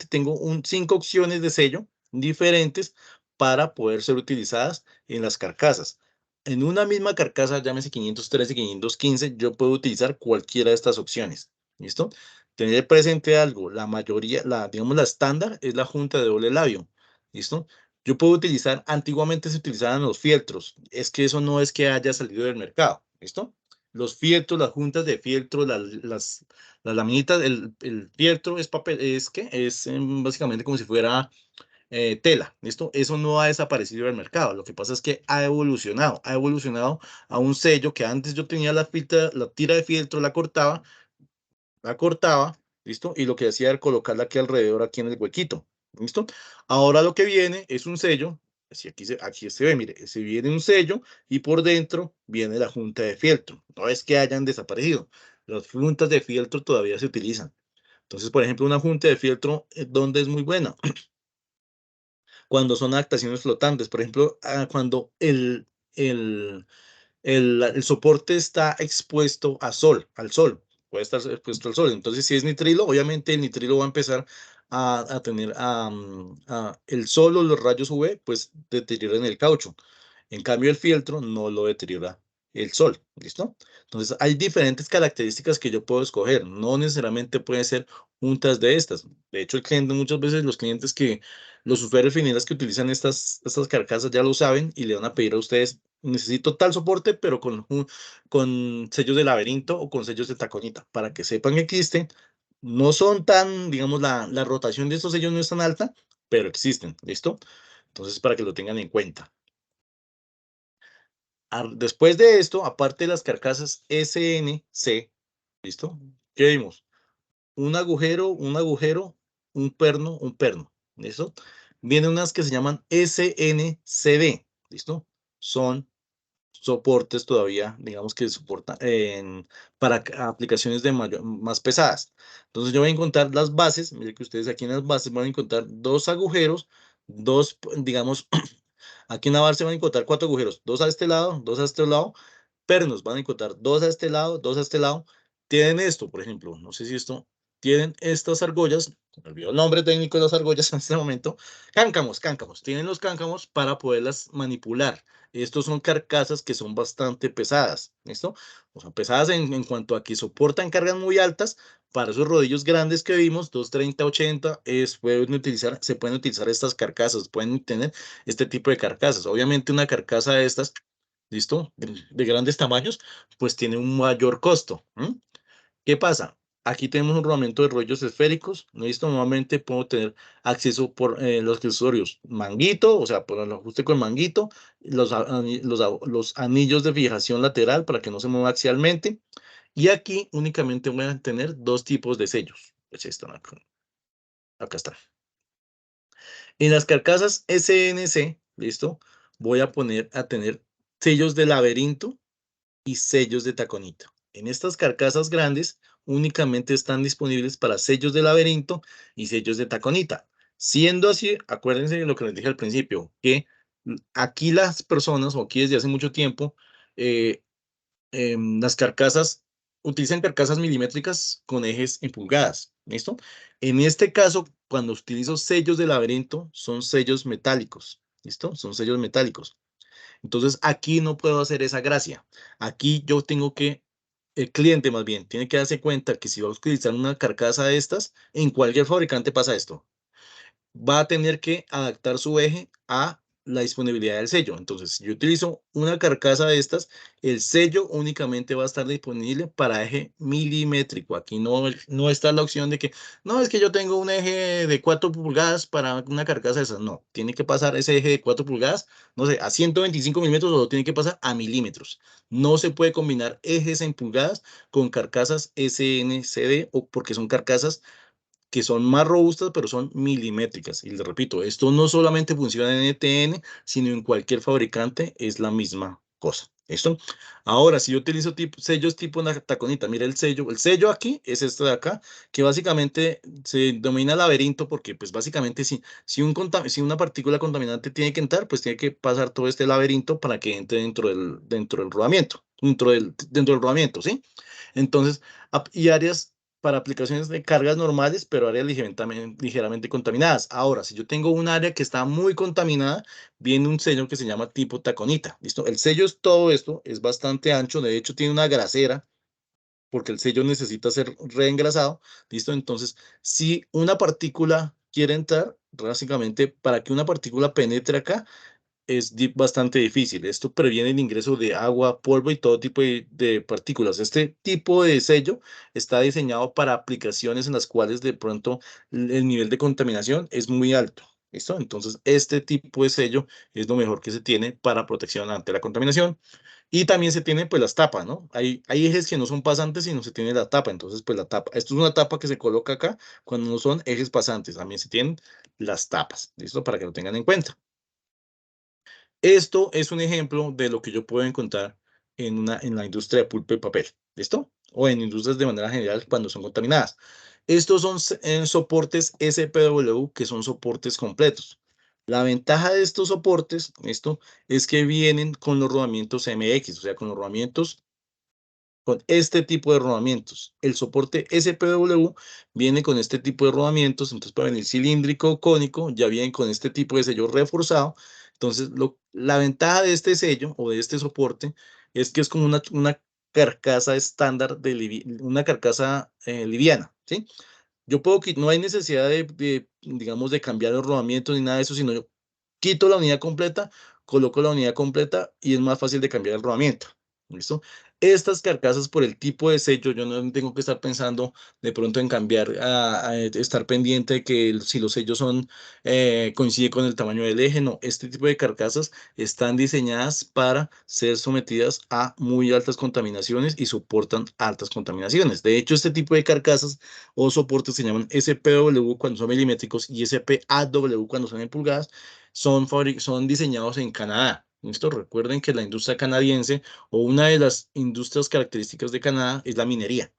tengo 5 opciones de sello diferentes para poder ser utilizadas en las carcasas. En una misma carcasa, llámese 513, 515, yo puedo utilizar cualquiera de estas opciones. ¿Listo? Tener presente algo, la mayoría, digamos la estándar es la junta de doble labio. ¿Listo? Yo puedo utilizar, antiguamente se utilizaban los fieltros. Es que eso no es que haya salido del mercado. ¿Listo? Los fieltros, las juntas de fieltro, las laminitas, el fieltro es papel, es básicamente como si fuera tela, ¿listo? Eso no ha desaparecido del mercado. Lo que pasa es que ha evolucionado a un sello que antes yo tenía la tira de fieltro, la cortaba, ¿listo? Y lo que hacía era colocarla aquí alrededor, aquí en el huequito, ¿listo? Ahora lo que viene es un sello, así aquí se ve, mire, se viene un sello y por dentro viene la junta de fieltro. No es que hayan desaparecido, las juntas de fieltro todavía se utilizan. Entonces, por ejemplo, una junta de fieltro, ¿dónde es muy buena? Cuando son adaptaciones flotantes, por ejemplo, cuando el soporte está expuesto al sol, puede estar expuesto al sol. Entonces, si es nitrilo, obviamente el nitrilo va a empezar a tener el sol o los rayos UV, pues deterioran el caucho. En cambio, el fieltro no lo deteriora el sol, ¿listo? Entonces, hay diferentes características que yo puedo escoger. No necesariamente pueden ser juntas de estas. De hecho, el cliente, muchas veces los clientes los usuarios finales que utilizan estas carcasas ya lo saben y le van a pedir a ustedes necesito tal soporte, pero con sellos de laberinto o con sellos de taconita, para que sepan que existen. No son tan, digamos, la rotación de estos sellos no es tan alta, pero existen, ¿listo? Entonces, para que lo tengan en cuenta. Después de esto, aparte de las carcasas SNC, ¿listo? ¿Qué vimos? Un agujero, un perno, ¿listo? Vienen unas que se llaman SNCB, ¿listo? Son soportes todavía, digamos que soportan para aplicaciones más pesadas. Entonces yo voy a encontrar las bases, mire que ustedes aquí en las bases van a encontrar dos agujeros, digamos, aquí en la base van a encontrar 4 agujeros, 2 a este lado, 2 a este lado, pernos van a encontrar 2 a este lado, 2 a este lado. Tienen esto, por ejemplo, no sé si esto, tienen estas argollas, me olvidó el nombre técnico de las argollas en este momento, cáncamos, tienen los cáncamos para poderlas manipular. Estos son carcasas que son bastante pesadas, ¿listo? O sea, pesadas en cuanto a que soportan cargas muy altas. Para esos rodillos grandes que vimos, 230, 80, se pueden utilizar estas carcasas, pueden tener este tipo de carcasas. Obviamente una carcasa de estas, ¿listo? De grandes tamaños, pues tiene un mayor costo. ¿Qué pasa? Aquí tenemos un rodamiento de rollos esféricos. ¿Listo? Nuevamente puedo tener acceso por los accesorios manguito, o sea, por el ajuste con manguito, los anillos de fijación lateral para que no se mueva axialmente. Y aquí únicamente voy a tener dos tipos de sellos. Pues están acá. Acá están. En las carcasas SNC, ¿listo? Voy a tener sellos de laberinto y sellos de taconita. En estas carcasas grandes únicamente están disponibles para sellos de laberinto y sellos de taconita. Siendo así, acuérdense de lo que les dije al principio, que aquí las personas, o aquí desde hace mucho tiempo, eh, las carcasas utilizan carcasas milimétricas con ejes en pulgadas, ¿listo? En este caso, cuando utilizo sellos de laberinto, son sellos metálicos, ¿listo? Son sellos metálicos. Entonces, aquí no puedo hacer esa gracia. Aquí yo tengo que, el cliente más bien, tiene que darse cuenta que si va a utilizar una carcasa de estas, en cualquier fabricante pasa esto, va a tener que adaptar su eje a la disponibilidad del sello. Entonces, si yo utilizo una carcasa de estas, el sello únicamente va a estar disponible para eje milimétrico. Aquí no está la opción de que, no, es que yo tengo un eje de 4 pulgadas para una carcasa de esas. No, tiene que pasar ese eje de 4 pulgadas, no sé, a 125 milímetros o lo tiene que pasar a milímetros. No se puede combinar ejes en pulgadas con carcasas SNCD o porque son carcasas que son más robustas, pero son milimétricas. Y les repito, esto no solamente funciona en ETN, sino en cualquier fabricante, es la misma cosa. ¿Listo? Ahora, si yo utilizo sellos tipo una taconita, mira el sello aquí es este de acá, que básicamente se denomina laberinto porque pues básicamente si una partícula contaminante tiene que entrar, pues tiene que pasar todo este laberinto para que entre dentro del rodamiento, dentro del rodamiento, ¿sí? Entonces, y áreas para aplicaciones de cargas normales, pero áreas ligeramente contaminadas. Ahora, si yo tengo un área que está muy contaminada, viene un sello que se llama tipo taconita. ¿Listo? El sello es todo esto, es bastante ancho, de hecho tiene una grasera, porque el sello necesita ser reengrasado. ¿Listo? Entonces, si una partícula quiere entrar, básicamente, para que una partícula penetre acá, es bastante difícil. Esto previene el ingreso de agua, polvo y todo tipo de partículas. Este tipo de sello está diseñado para aplicaciones en las cuales de pronto el nivel de contaminación es muy alto. ¿Listo? Entonces, este tipo de sello es lo mejor que se tiene para protección ante la contaminación. Y también se tiene pues las tapas, ¿no? Hay ejes que no son pasantes, sino se tiene la tapa. Entonces, pues la tapa, esto es una tapa que se coloca acá cuando no son ejes pasantes. También se tienen las tapas. ¿Listo? Para que lo tengan en cuenta. Esto es un ejemplo de lo que yo puedo encontrar en la industria de pulpa y papel, ¿listo? O en industrias de manera general cuando son contaminadas. Estos son soportes SPW, que son soportes completos. La ventaja de estos soportes, esto, es que vienen con los rodamientos MX, o sea, con los rodamientos con este tipo de rodamientos. El soporte SPW viene con este tipo de rodamientos, entonces puede venir cilíndrico, cónico, ya viene con este tipo de sello reforzado. Entonces, la ventaja de este sello o de este soporte es que es como una carcasa estándar, una carcasa liviana, ¿sí? No hay necesidad digamos, de cambiar los rodamientos ni nada de eso, sino yo quito la unidad completa, coloco la unidad completa y es más fácil de cambiar el rodamiento. ¿Listo? Estas carcasas por el tipo de sello, yo no tengo que estar pensando de pronto en cambiar, estar pendiente de que si los sellos son, coincide con el tamaño del eje. No, este tipo de carcasas están diseñadas para ser sometidas a muy altas contaminaciones y soportan altas contaminaciones. De hecho, este tipo de carcasas o soportes se llaman SPW cuando son milimétricos y SPAW cuando son en pulgadas, son diseñados en Canadá. ¿Listo? Recuerden que la industria canadiense o una de las industrias características de Canadá es la minería.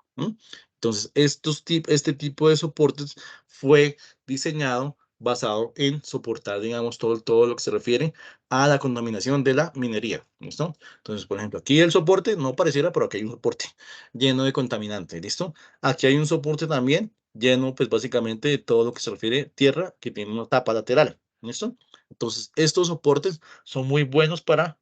Entonces, este tipo de soportes fue diseñado basado en soportar, digamos, todo lo que se refiere a la contaminación de la minería. ¿Listo? Entonces, por ejemplo, aquí el soporte no pareciera, pero aquí hay un soporte lleno de contaminantes. ¿Listo? Aquí hay un soporte también lleno, pues básicamente de todo lo que se refiere a tierra que tiene una tapa lateral. ¿Listo? Entonces, estos soportes son muy buenos para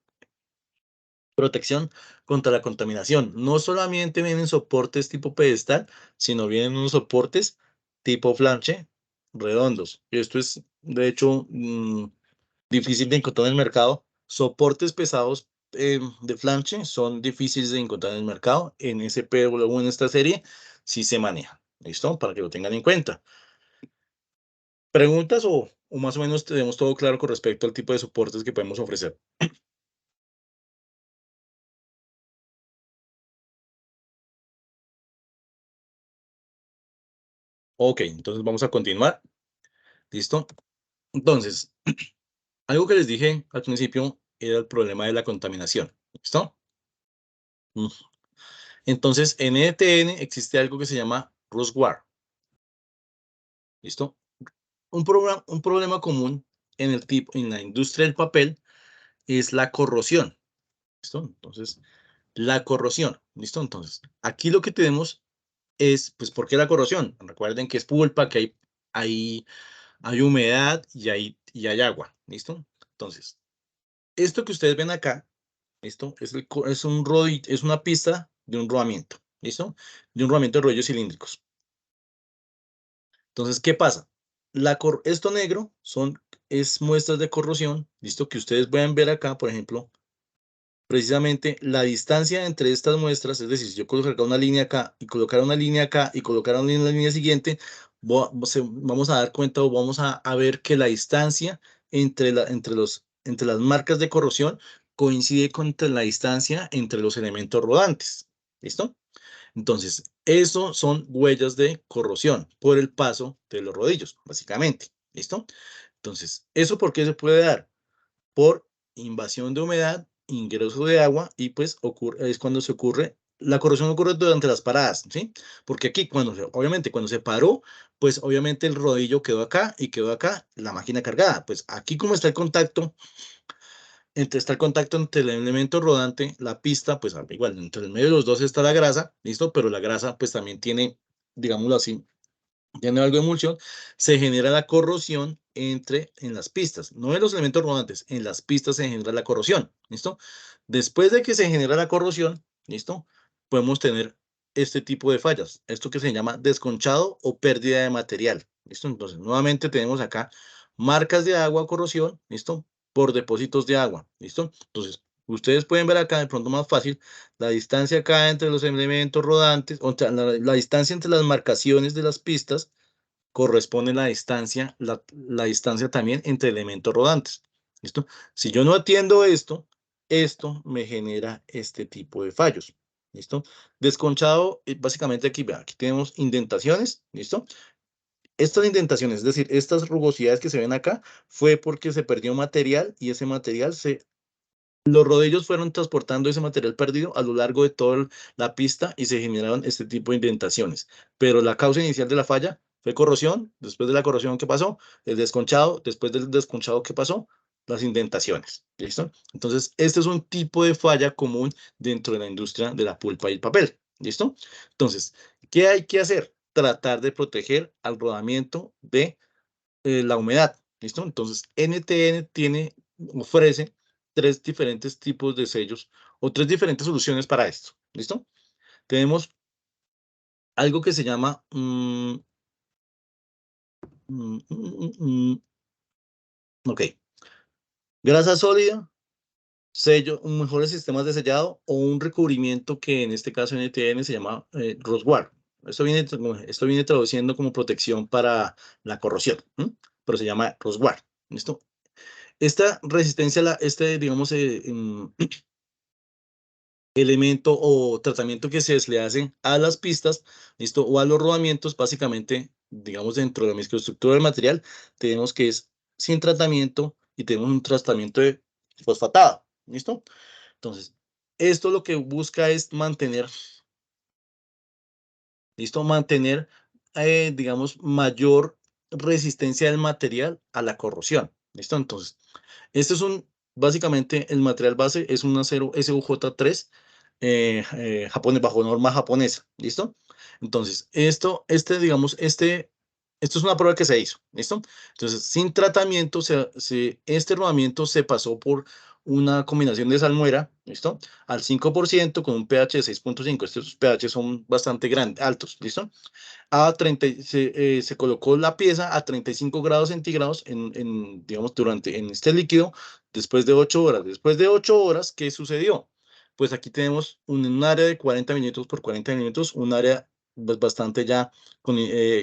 protección contra la contaminación. No solamente vienen soportes tipo pedestal, sino vienen unos soportes tipo flanche redondos. Esto es, de hecho, difícil de encontrar en el mercado. Soportes pesados de flanche son difíciles de encontrar en el mercado. En SPW, en esta serie, sí se maneja. ¿Listo? Para que lo tengan en cuenta. ¿Preguntas o más o menos tenemos todo claro con respecto al tipo de soportes que podemos ofrecer? Ok, entonces vamos a continuar. ¿Listo? Entonces, algo que les dije al principio era el problema de la contaminación. ¿Listo? Mm. Entonces, en ETN existe algo que se llama RUSWAR. ¿Listo? Un problema común en la industria del papel es la corrosión. ¿Listo? Entonces, la corrosión. ¿Listo? Entonces, aquí lo que tenemos es, pues, ¿por qué la corrosión? Recuerden que es pulpa, que hay humedad y hay agua. ¿Listo? Entonces, esto que ustedes ven acá, esto es un rodillo, es una pista de un rodamiento. ¿Listo? De un rodamiento de rollos cilíndricos. Entonces, ¿qué pasa? Esto negro es muestras de corrosión, ¿listo? Que ustedes pueden ver acá, por ejemplo, precisamente la distancia entre estas muestras, es decir, si yo colocara una línea acá y colocara una línea acá y colocara una línea en la línea siguiente, vamos a dar cuenta o vamos a ver que la distancia entre las marcas de corrosión coincide con la distancia entre los elementos rodantes. ¿Listo? Entonces, eso son huellas de corrosión por el paso de los rodillos, básicamente. ¿Listo? Entonces, ¿eso por qué se puede dar? Por invasión de humedad, ingreso de agua y pues es cuando se ocurre, la corrosión ocurre durante las paradas, ¿sí? Porque aquí, obviamente, cuando se paró, pues obviamente el rodillo quedó acá y quedó acá la máquina cargada. Pues aquí como está el contacto, está el contacto entre el elemento rodante, la pista, pues igual, entre el medio de los dos está la grasa, ¿listo? Pero la grasa pues también tiene, digámoslo así, tiene algo de emulsión, se genera la corrosión en las pistas, no en los elementos rodantes, en las pistas se genera la corrosión, ¿listo? Después de que se genera la corrosión, ¿listo? Podemos tener este tipo de fallas, esto que se llama desconchado o pérdida de material, ¿listo? Entonces, nuevamente tenemos acá marcas de agua, corrosión, ¿listo? Por depósitos de agua, ¿listo? Entonces, ustedes pueden ver acá de pronto más fácil la distancia acá entre los elementos rodantes, o sea, la distancia entre las marcaciones de las pistas corresponde la distancia también entre elementos rodantes. ¿Listo? Si yo no atiendo esto me genera este tipo de fallos. ¿Listo? Desconchado, básicamente aquí, vean, aquí tenemos indentaciones. ¿Listo? Estas indentaciones, es decir, estas rugosidades que se ven acá, fue porque se perdió material y ese material los rodillos fueron transportando ese material perdido a lo largo de toda la pista y se generaron este tipo de indentaciones. Pero la causa inicial de la falla fue corrosión. Después de la corrosión, ¿qué pasó? El desconchado. Después del desconchado, ¿qué pasó? Las indentaciones. ¿Listo? Entonces, este es un tipo de falla común dentro de la industria de la pulpa y el papel. ¿Listo? Entonces, ¿qué hay que hacer? Tratar de proteger al rodamiento de la humedad. ¿Listo? Entonces, NTN ofrece tres diferentes tipos de sellos o tres diferentes soluciones para esto. ¿Listo? Tenemos algo que se llama ok, grasa sólida sello, mejores sistemas de sellado o un recubrimiento que en este caso en NTN se llama Rosguard. Esto viene traduciendo como protección para la corrosión, ¿m? Pero se llama Rosguard. ¿Listo? Esta resistencia, digamos, elemento o tratamiento que se le hace a las pistas, ¿listo? O a los rodamientos, básicamente, digamos, dentro de la microestructura del material, tenemos que es sin tratamiento y tenemos un tratamiento de fosfatado, ¿listo? Entonces, esto lo que busca es mantener, ¿listo? Mantener, digamos, mayor resistencia del material a la corrosión, ¿listo? Entonces, este es básicamente el material base es un acero SUJ3 japonés, bajo norma japonesa, ¿listo? Entonces, digamos, esto es una prueba que se hizo, ¿listo? Entonces, sin tratamiento, este rodamiento se pasó por una combinación de salmuera, ¿listo? Al 5% con un pH de 6.5. Estos pH son bastante grandes, altos, ¿listo? Se colocó la pieza a 35 grados centígrados digamos, en este líquido después de 8 horas. Después de 8 horas, ¿qué sucedió? Pues aquí tenemos un área de 40 milímetros por 40 milímetros, un área pues, bastante ya,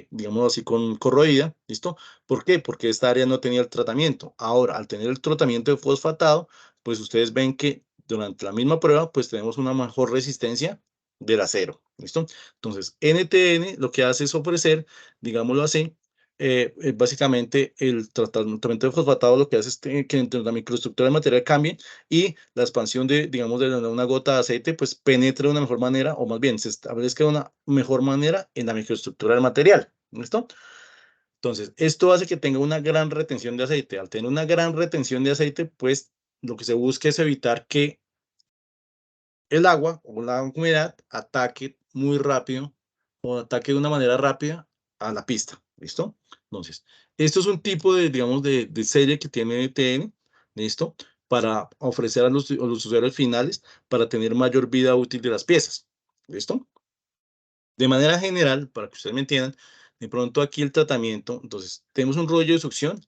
digamos así, corroída, ¿listo? ¿Por qué? Porque esta área no tenía el tratamiento. Ahora, al tener el tratamiento de fosfatado, pues ustedes ven que durante la misma prueba, pues tenemos una mejor resistencia del acero, ¿listo? Entonces, NTN lo que hace es ofrecer, digámoslo así, básicamente el tratamiento de fosfatado lo que hace es que entre la microestructura del material cambie y la expansión digamos, de una gota de aceite, pues penetre de una mejor manera, o más bien se establezca de una mejor manera en la microestructura del material, ¿listo? Entonces, esto hace que tenga una gran retención de aceite. Al tener una gran retención de aceite, pues lo que se busca es evitar que el agua o la humedad ataque muy rápido o ataque de una manera rápida a la pista, ¿listo? Entonces, esto es un tipo de, digamos, de serie que tiene TN, ¿listo? Para ofrecer a los usuarios finales para tener mayor vida útil de las piezas, ¿listo? De manera general, para que ustedes me entiendan, de pronto aquí el tratamiento, entonces, tenemos un rollo de succión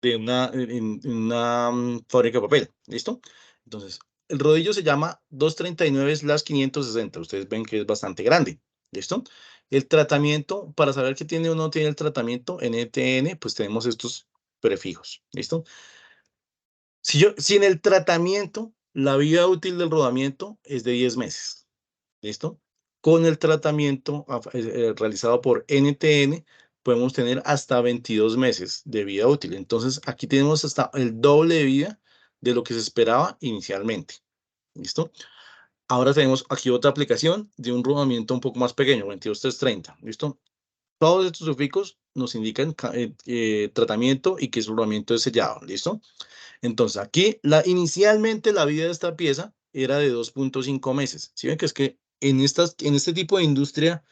en una fábrica de papel, ¿listo? Entonces, el rodillo se llama 239/560. Ustedes ven que es bastante grande, ¿listo? El tratamiento, para saber que tiene o no tiene el tratamiento en ETN, pues tenemos estos prefijos, ¿listo? Sin el tratamiento, la vida útil del rodamiento es de 10 meses, ¿listo? Con el tratamiento realizado por NTN, podemos tener hasta 22 meses de vida útil. Entonces, aquí tenemos hasta el doble de vida de lo que se esperaba inicialmente. ¿Listo? Ahora tenemos aquí otra aplicación de un rodamiento un poco más pequeño, 22330. ¿Listo? Todos estos sufijos nos indican tratamiento y que es rodamiento de sellado. ¿Listo? Entonces, aquí inicialmente la vida de esta pieza era de 2.5 meses. ¿Sí ven que es que en este tipo de industria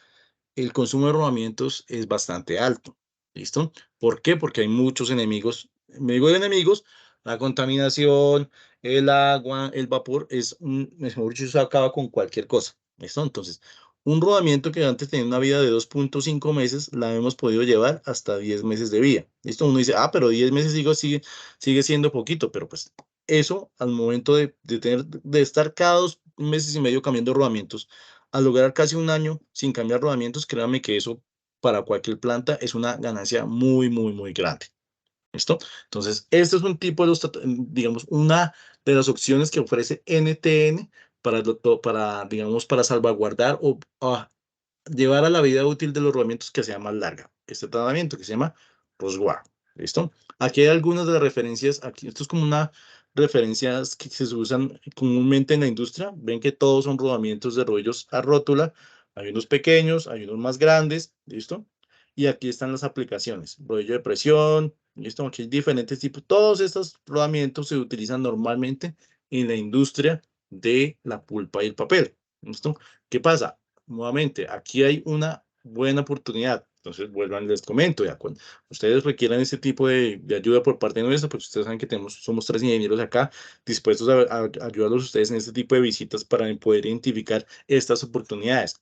el consumo de rodamientos es bastante alto? ¿Listo? ¿Por qué? Porque hay muchos enemigos. Me digo de enemigos, la contaminación, el agua, el vapor, mejor dicho, eso acaba con cualquier cosa. ¿Listo? Entonces, un rodamiento que antes tenía una vida de 2.5 meses, la hemos podido llevar hasta 10 meses de vida. ¿Listo? Uno dice, pero 10 meses sigue siendo poquito, pero pues eso al momento de estar cada 2 meses y medio cambiando rodamientos, al lograr casi un año sin cambiar rodamientos, créanme que eso para cualquier planta es una ganancia muy, muy, muy grande. ¿Listo? Entonces, este es un tipo digamos, una de las opciones que ofrece NTN digamos, para salvaguardar o llevar a la vida útil de los rodamientos que sea más larga. Este tratamiento que se llama Rosguard. ¿Listo? Aquí hay algunas de las referencias. Aquí, esto es como una referencias que se usan comúnmente en la industria. Ven que todos son rodamientos de rollos a rótula. Hay unos pequeños, hay unos más grandes. ¿Listo? Y aquí están las aplicaciones. Rodillo de presión. ¿Listo? Aquí hay diferentes tipos. Todos estos rodamientos se utilizan normalmente en la industria de la pulpa y el papel. ¿Listo? ¿Qué pasa? Nuevamente, aquí hay una buena oportunidad. Entonces, vuelvan, les comento, ya cuando ustedes requieran este tipo de ayuda por parte nuestra, pues ustedes saben que somos 3 ingenieros acá dispuestos a ayudarlos a ustedes en este tipo de visitas para poder identificar estas oportunidades.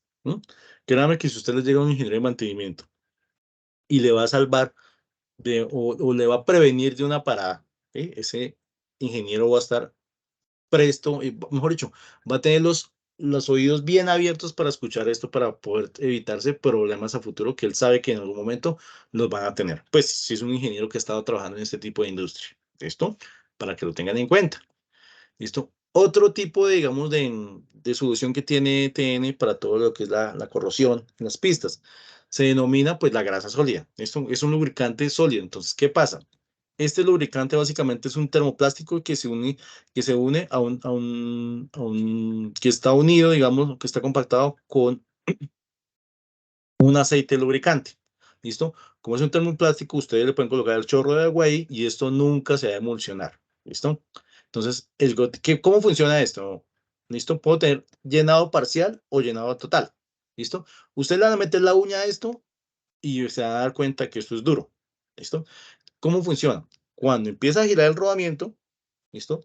Créanme que si usted les llega a un ingeniero de mantenimiento y le va a salvar o le va a prevenir de una parada, ¿sí? Ese ingeniero va a estar presto, mejor dicho, va a tener los oídos bien abiertos para escuchar esto, para poder evitarse problemas a futuro que él sabe que en algún momento los van a tener. Pues si es un ingeniero que ha estado trabajando en este tipo de industria. ¿Listo? Para que lo tengan en cuenta. ¿Listo? Otro tipo de, digamos, de solución que tiene TN para todo lo que es la corrosión en las pistas se denomina pues la grasa sólida. Esto es un lubricante sólido. Entonces, ¿qué pasa? Este lubricante básicamente es un termoplástico que se une que está unido, digamos, que está compactado con un aceite lubricante. ¿Listo? Como es un termoplástico, ustedes le pueden colocar el chorro de agua ahí y esto nunca se va a emulsionar. ¿Listo? Entonces, ¿cómo funciona esto? ¿Listo? Puedo tener llenado parcial o llenado total. ¿Listo? Ustedes le van a meter la uña a esto y se van a dar cuenta que esto es duro. ¿Listo? ¿Cómo funciona? Cuando empieza a girar el rodamiento, ¿listo?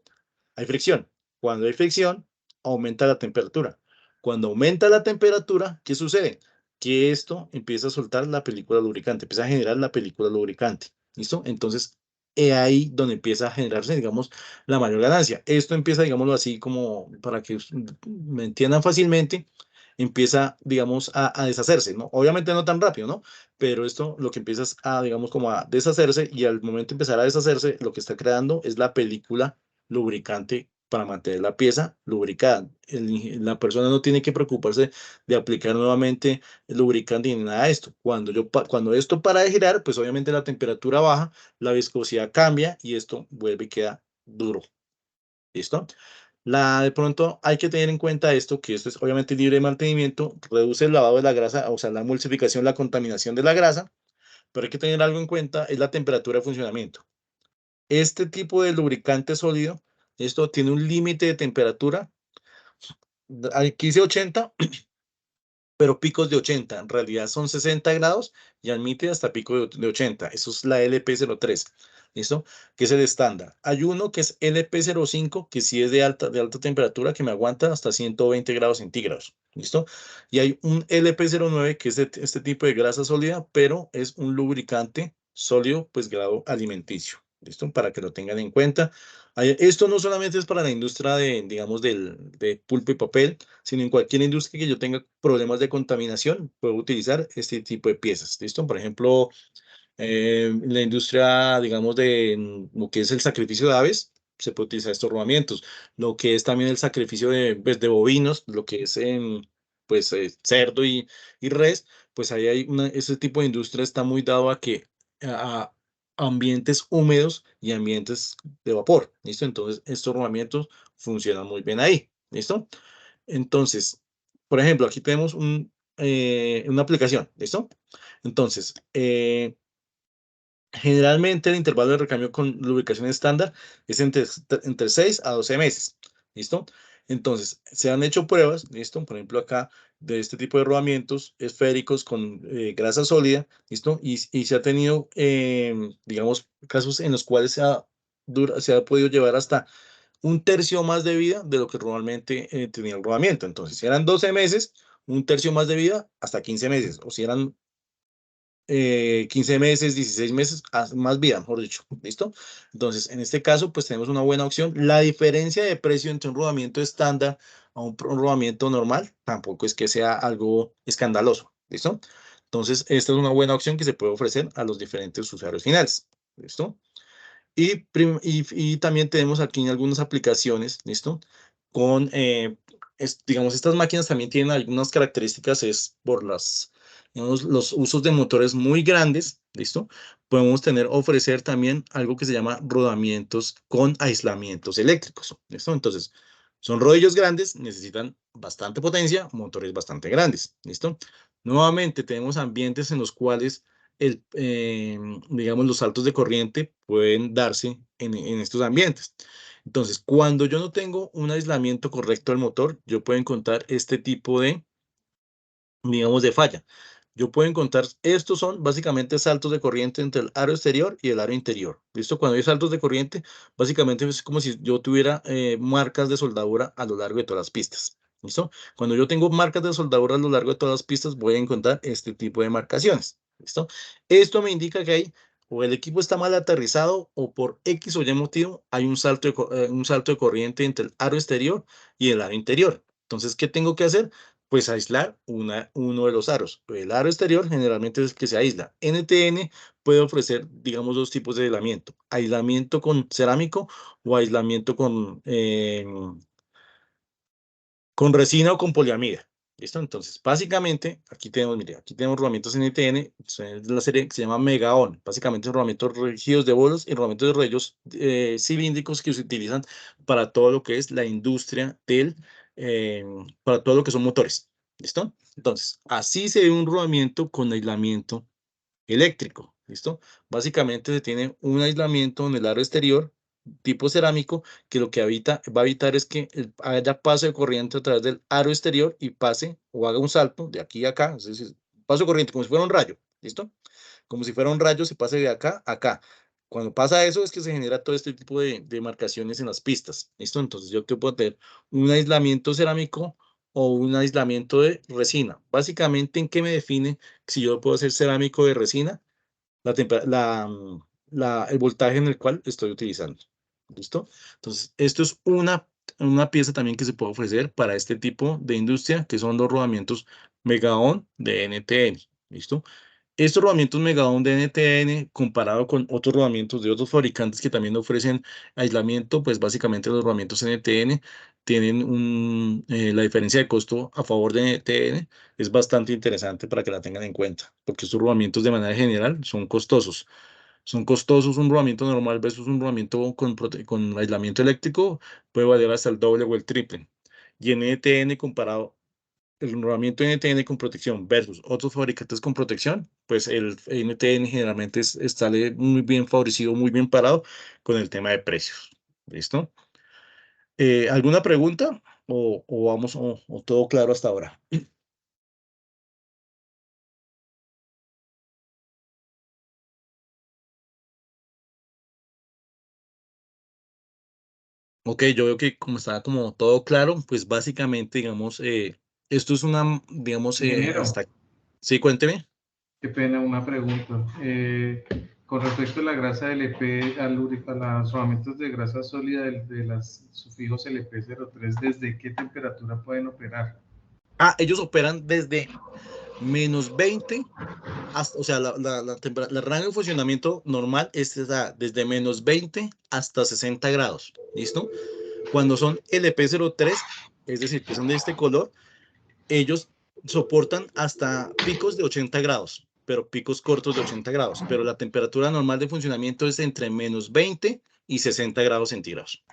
Hay fricción. Cuando hay fricción, aumenta la temperatura. Cuando aumenta la temperatura, ¿qué sucede? Que esto empieza a soltar la película lubricante, empieza a generar la película lubricante. ¿Listo? Entonces, es ahí donde empieza a generarse, digamos, la mayor ganancia. Esto empieza, digámoslo así, como para que me entiendan fácilmente, empieza, digamos, a deshacerse, ¿no? Obviamente no tan rápido, ¿no? Pero esto lo que empieza es a, digamos, como a deshacerse y al momento de empezar a deshacerse, lo que está creando es la película lubricante para mantener la pieza lubricada. La persona no tiene que preocuparse de aplicar nuevamente el lubricante ni nada de esto. Cuando esto para de girar, pues obviamente la temperatura baja, la viscosidad cambia y esto vuelve y queda duro. ¿Listo? De pronto hay que tener en cuenta esto, que esto es obviamente libre de mantenimiento, reduce el lavado de la grasa, o sea, la emulsificación, la contaminación de la grasa, pero hay que tener algo en cuenta, es la temperatura de funcionamiento. Este tipo de lubricante sólido, esto tiene un límite de temperatura, aquí dice 80, pero picos de 80, en realidad son 60 grados y admite hasta pico de 80, eso es la LP03, ¿listo? Que es el estándar. Hay uno que es LP05, que sí es de alta temperatura, que me aguanta hasta 120 grados centígrados, ¿listo? Y hay un LP09, que es de este tipo de grasa sólida, pero es un lubricante sólido, pues grado alimenticio, ¿listo? Para que lo tengan en cuenta. Esto no solamente es para la industria digamos, de pulpa y papel, sino en cualquier industria que yo tenga problemas de contaminación, puedo utilizar este tipo de piezas, ¿listo? Por ejemplo, en la industria, digamos, de lo que es el sacrificio de aves, se puede utilizar estos rodamientos. Lo que es también el sacrificio pues, de bovinos, lo que es pues, cerdo y res, pues ahí hay ese tipo de industria está muy dado a que a ambientes húmedos y ambientes de vapor, ¿listo? Entonces, estos rodamientos funcionan muy bien ahí, ¿listo? Entonces, por ejemplo, aquí tenemos una aplicación, ¿listo? Entonces, generalmente el intervalo de recambio con lubricación estándar es entre 6 a 12 meses, ¿listo? Entonces, se han hecho pruebas, ¿listo? Por ejemplo, acá de este tipo de rodamientos esféricos con grasa sólida, ¿listo? Y se ha tenido, digamos, casos en los cuales se ha podido llevar hasta un tercio más de vida de lo que normalmente tenía el rodamiento. Entonces, si eran 12 meses, un tercio más de vida hasta 15 meses. O si eran 15 meses, 16 meses, más vida, mejor dicho. ¿Listo? Entonces, en este caso, pues tenemos una buena opción. La diferencia de precio entre un rodamiento estándar a un rodamiento normal tampoco es que sea algo escandaloso. ¿Listo? Entonces, esta es una buena opción que se puede ofrecer a los diferentes usuarios finales. ¿Listo? Y también tenemos aquí algunas aplicaciones, ¿listo? Con, digamos, estas máquinas también tienen algunas características, es por digamos, los usos de motores muy grandes, ¿listo? Podemos ofrecer también algo que se llama rodamientos con aislamientos eléctricos, ¿listo? Entonces, son rodillos grandes, necesitan bastante potencia, motores bastante grandes, ¿listo? Nuevamente, tenemos ambientes en los cuales digamos, los saltos de corriente pueden darse en estos ambientes. Entonces, cuando yo no tengo un aislamiento correcto del motor, yo puedo encontrar este tipo digamos, de falla. Yo puedo encontrar, estos son básicamente saltos de corriente entre el aro exterior y el aro interior. ¿Listo? Cuando hay saltos de corriente, básicamente es como si yo tuviera marcas de soldadura a lo largo de todas las pistas. ¿Listo? Cuando yo tengo marcas de soldadura a lo largo de todas las pistas, voy a encontrar este tipo de marcaciones. ¿Listo? Esto me indica que hay o el equipo está mal aterrizado o por X o Y motivo hay un salto un salto de corriente entre el aro exterior y el aro interior. Entonces, ¿qué tengo que hacer? Pues aislar uno de los aros. El aro exterior generalmente es el que se aísla. NTN puede ofrecer, digamos, dos tipos de aislamiento. Aislamiento con cerámico o aislamiento con resina o con poliamida. ¿Listo? Entonces, básicamente, aquí tenemos, mire, aquí tenemos rodamientos NTN, es la serie que se llama Megaon. Básicamente, son rodamientos rígidos de bolos y rodamientos de rollos cilíndricos que se utilizan para todo lo que es la industria para todo lo que son motores. ¿Listo? Entonces, así se ve un rodamiento con aislamiento eléctrico. ¿Listo? Básicamente se tiene un aislamiento en el aro exterior tipo cerámico que lo que va a evitar es que haya paso de corriente a través del aro exterior y pase o haga un salto de aquí a acá, es decir, paso de corriente como si fuera un rayo, ¿listo? Como si fuera un rayo se pase de acá a acá. Cuando pasa eso es que se genera todo este tipo de marcaciones en las pistas, ¿listo? Entonces yo que puedo tener un aislamiento cerámico o un aislamiento de resina. Básicamente, ¿en qué me define si yo puedo hacer cerámico de resina? El voltaje en el cual estoy utilizando. ¿Listo? Entonces, esto es una pieza también que se puede ofrecer para este tipo de industria, que son los rodamientos Megaon de NTN. ¿Listo? Estos rodamientos Megaon de NTN, comparado con otros rodamientos de otros fabricantes que también ofrecen aislamiento, pues básicamente los rodamientos NTN tienen la diferencia de costo a favor de NTN es bastante interesante para que la tengan en cuenta, porque estos rodamientos de manera general son costosos. Son costosos, un rodamiento normal versus un rodamiento con aislamiento eléctrico puede valer hasta el doble o el triple. Y en NTN comparado el rodamiento NTN con protección versus otros fabricantes con protección, pues el NTN generalmente sale muy bien favorecido, muy bien parado con el tema de precios. ¿Listo? ¿Alguna pregunta o vamos o todo claro hasta ahora? Ok, yo veo que como estaba como todo claro, pues básicamente, digamos, esto es digamos, Ingeniero, Sí, cuénteme. qué pena, una pregunta. Con respecto a la grasa LP, a los rodamientos de grasa sólida de las sufijos LP03, ¿desde qué temperatura pueden operar? Ellos operan desde -20 hasta, o sea, la rango de funcionamiento normal desde -20 hasta 60 grados, ¿listo? Cuando son LP03, es decir, que son de este color, ellos soportan hasta picos de 80 grados, pero picos cortos de 80 grados, pero la temperatura normal de funcionamiento es entre -20 y 60 grados centígrados.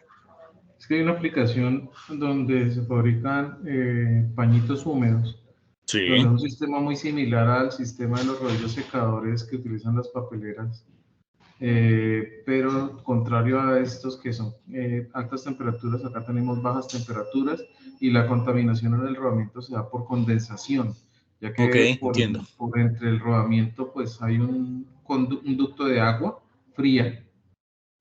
Es que hay una aplicación donde se fabrican pañitos húmedos, donde es Sí, un sistema muy similar al sistema de los rollos secadores que utilizan las papeleras. Pero contrario a estos que son altas temperaturas, acá tenemos bajas temperaturas y la contaminación en el rodamiento se da por condensación, ya ok, que entiendo. por entre el rodamiento pues hay un ducto de agua fría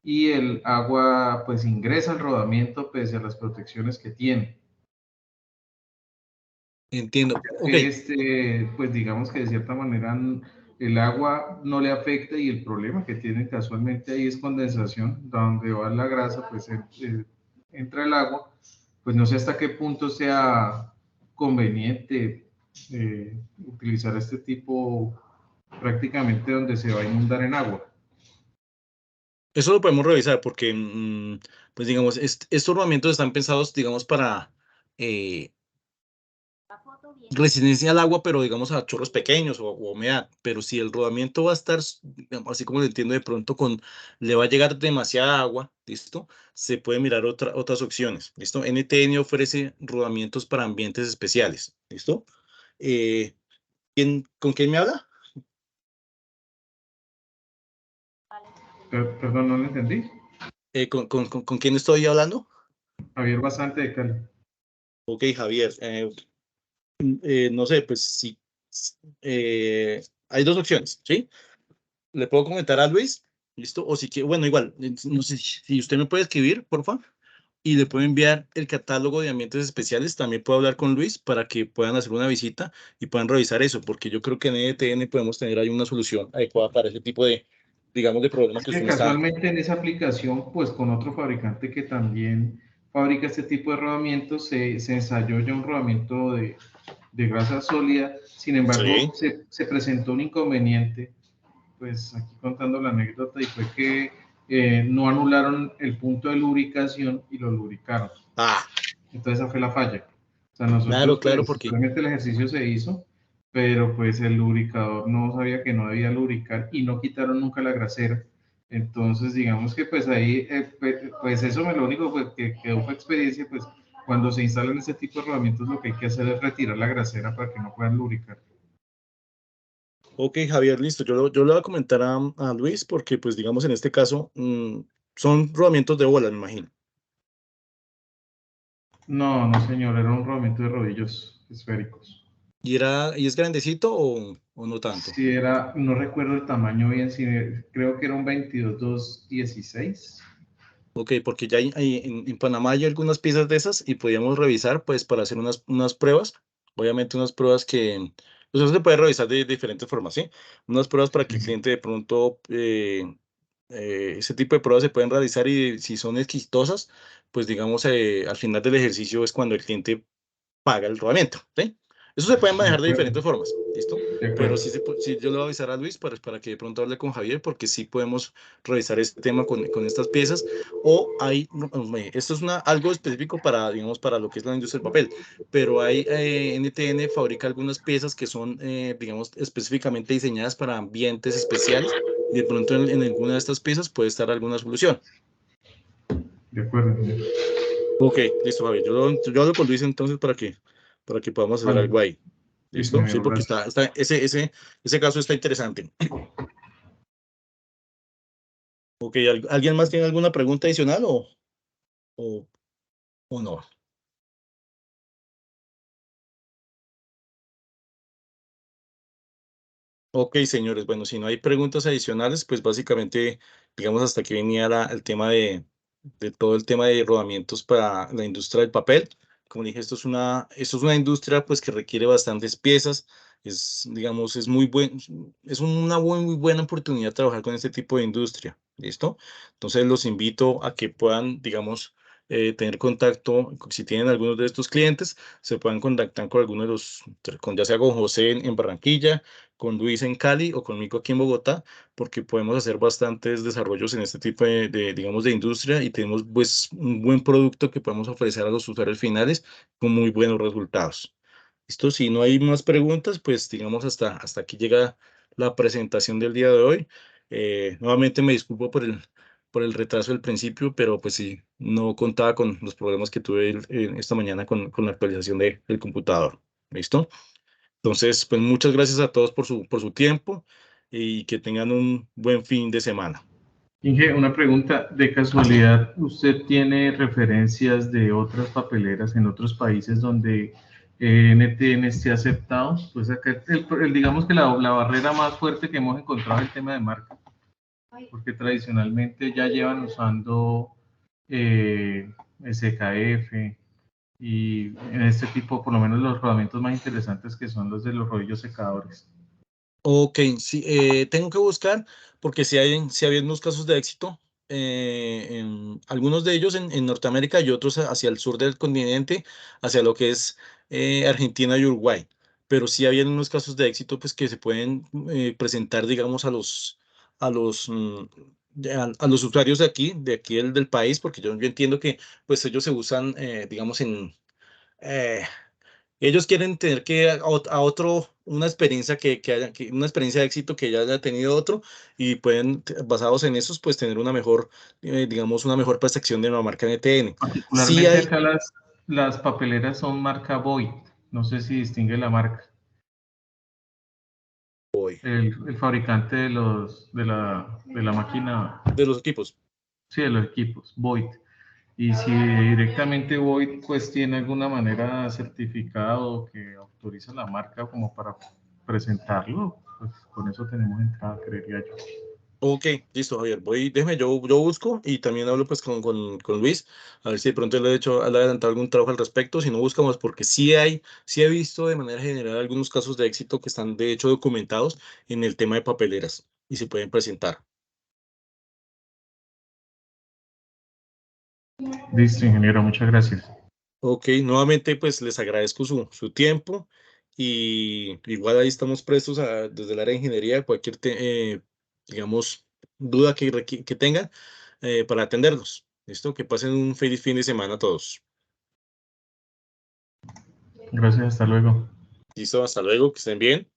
y el agua pues ingresa al rodamiento pese a las protecciones que tiene. Entiendo. Ok, Pues digamos que de cierta manera el agua no le afecta y el problema que tiene casualmente ahí es condensación, donde va la grasa, pues entra el agua, pues no sé hasta qué punto sea conveniente utilizar este tipo prácticamente donde se va a inundar en agua. eso lo podemos revisar porque, pues digamos, estos rodamientos están pensados, digamos, para eh, resistencia al agua, pero digamos a chorros pequeños o humedad. Pero si el rodamiento va a estar, digamos, así como lo entiendo de pronto, le va a llegar demasiada agua, ¿listo? Se puede mirar otras opciones, ¿listo? NTN ofrece rodamientos para ambientes especiales, ¿listo? Eh, ¿Con quién me habla? Perdón, no lo entendí. ¿Con quién estoy hablando? Javier Bastante de Cali. Ok, Javier. No sé, pues sí. Hay dos opciones, ¿sí? Le puedo comentar a Luis, ¿listo? O si quiere, bueno, igual, no sé si usted me puede escribir, por favor, y le puedo enviar el catálogo de ambientes especiales. También puedo hablar con Luis para que puedan hacer una visita y puedan revisar eso, porque yo creo que en EDTN podemos tener ahí una solución adecuada para ese tipo digamos, de problema que usted me está... Casualmente en esa aplicación, pues con otro fabricante que también fabrica este tipo de rodamientos, se ensayó ya un rodamiento de grasa sólida. Sin embargo, Sí. se presentó un inconveniente, pues aquí contando la anécdota, y fue que no anularon el punto de lubricación y lo lubricaron. Ah, Entonces esa fue la falla. O sea, nosotros, claro, pues, porque... realmente el ejercicio se hizo, pero pues el lubricador no sabía que no debía lubricar y no quitaron nunca la grasera. Entonces, digamos que pues ahí, pues eso lo único pues, que quedó fue experiencia, pues cuando se instalan ese tipo de rodamientos lo que hay que hacer es retirar la grasera para que no puedan lubricar. Ok, Javier, listo. Yo le voy a comentar a Luis porque, pues, digamos, en este caso, son rodamientos de bolas, me imagino. No, no señor, era un rodamiento de rodillos esféricos. ¿Y es grandecito o no tanto? Si era, no recuerdo el tamaño bien, si, creo que era un 22-216. Ok, porque ya en Panamá hay algunas piezas de esas y podíamos revisar, pues, para hacer unas pruebas. Obviamente unas pruebas que, pues, eso se puede revisar de diferentes formas, ¿sí? Unas pruebas para que el cliente de pronto, ese tipo de pruebas se pueden realizar y si son exitosas, pues, digamos, al final del ejercicio es cuando el cliente paga el rodamiento, ¿sí? Eso se puede De manejar de acuerdo, diferentes formas, ¿listo? de Pero acuerdo. sí, yo le voy a avisar a Luis para que de pronto hable con Javier, porque sí podemos revisar este tema con estas piezas. O hay, esto es algo específico para, digamos, para lo que es la industria del papel, pero hay, NTN fabrica algunas piezas que son, digamos, específicamente diseñadas para ambientes especiales. Y de pronto en alguna de estas piezas puede estar alguna solución. De acuerdo. Ok, listo, Javier. Yo hablo con Luis entonces para que podamos hacer Vale, algo ahí. listo, ¿Listo? Sí, amigo, porque gracias. ese caso está interesante. Ok, ¿alguien más tiene alguna pregunta adicional o, o no? Ok, señores, bueno, si no hay preguntas adicionales, pues básicamente, digamos, hasta aquí venía el tema de todo el tema de rodamientos para la industria del papel. Como dije, esto es una industria pues que requiere bastantes piezas, digamos, es una muy buena oportunidad trabajar con este tipo de industria, ¿listo? Entonces los invito a que puedan, digamos, tener contacto, si tienen algunos de estos clientes, se puedan contactar con algunos de ya sea con José en Barranquilla, con Luis en Cali o conmigo aquí en Bogotá, porque podemos hacer bastantes desarrollos en este tipo digamos, de industria y tenemos pues un buen producto que podemos ofrecer a los usuarios finales con muy buenos resultados. Listo, si no hay más preguntas, pues digamos hasta aquí llega la presentación del día de hoy. Nuevamente me disculpo por el retraso del principio, pero pues sí, no contaba con los problemas que tuve esta mañana con la actualización del computador. ¿Listo? Entonces, pues muchas gracias a todos por su tiempo y que tengan un buen fin de semana. Inge, una pregunta, de casualidad, ¿usted tiene referencias de otras papeleras en otros países donde NTN esté aceptado? Pues acá, digamos que la barrera más fuerte que hemos encontrado es el tema de marca, porque tradicionalmente ya llevan usando SKF y en este tipo, por lo menos los rodamientos más interesantes que son los de los rodillos secadores. Ok, sí, tengo que buscar porque sí había unos casos de éxito, algunos de ellos en Norteamérica y otros hacia el sur del continente, hacia lo que es Argentina y Uruguay. Pero sí habían unos casos de éxito pues que se pueden presentar, digamos, a los, mm, a los usuarios de aquí del país, porque yo entiendo que pues ellos se usan, digamos, eh, ellos quieren tener que a otro, una experiencia una experiencia de éxito que ya haya tenido otro y pueden, basados en esos, pues tener una mejor, digamos, una mejor percepción de la marca NTN. Sí Particularmente hay, acá las papeleras son marca Voigt. No sé si distingue la marca. El fabricante de la máquina, de los equipos. sí, de los equipos, Voigt. Y si directamente Voigt pues tiene alguna manera certificado que autoriza la marca como para presentarlo, pues con eso tenemos entrada, creería yo. Ok, listo, Javier. Yo busco y también hablo pues con Luis, a ver si de pronto le he adelantado algún trabajo al respecto, si no buscamos, porque sí he visto de manera general algunos casos de éxito que están de hecho documentados en el tema de papeleras y se pueden presentar. Listo, ingeniero, muchas gracias. Ok, nuevamente pues les agradezco su tiempo y igual ahí estamos prestos desde el área de ingeniería, cualquier, digamos, duda que tengan para atendernos. ¿Listo? Que pasen un feliz fin de semana a todos. Gracias, hasta luego. Listo, hasta luego, que estén bien.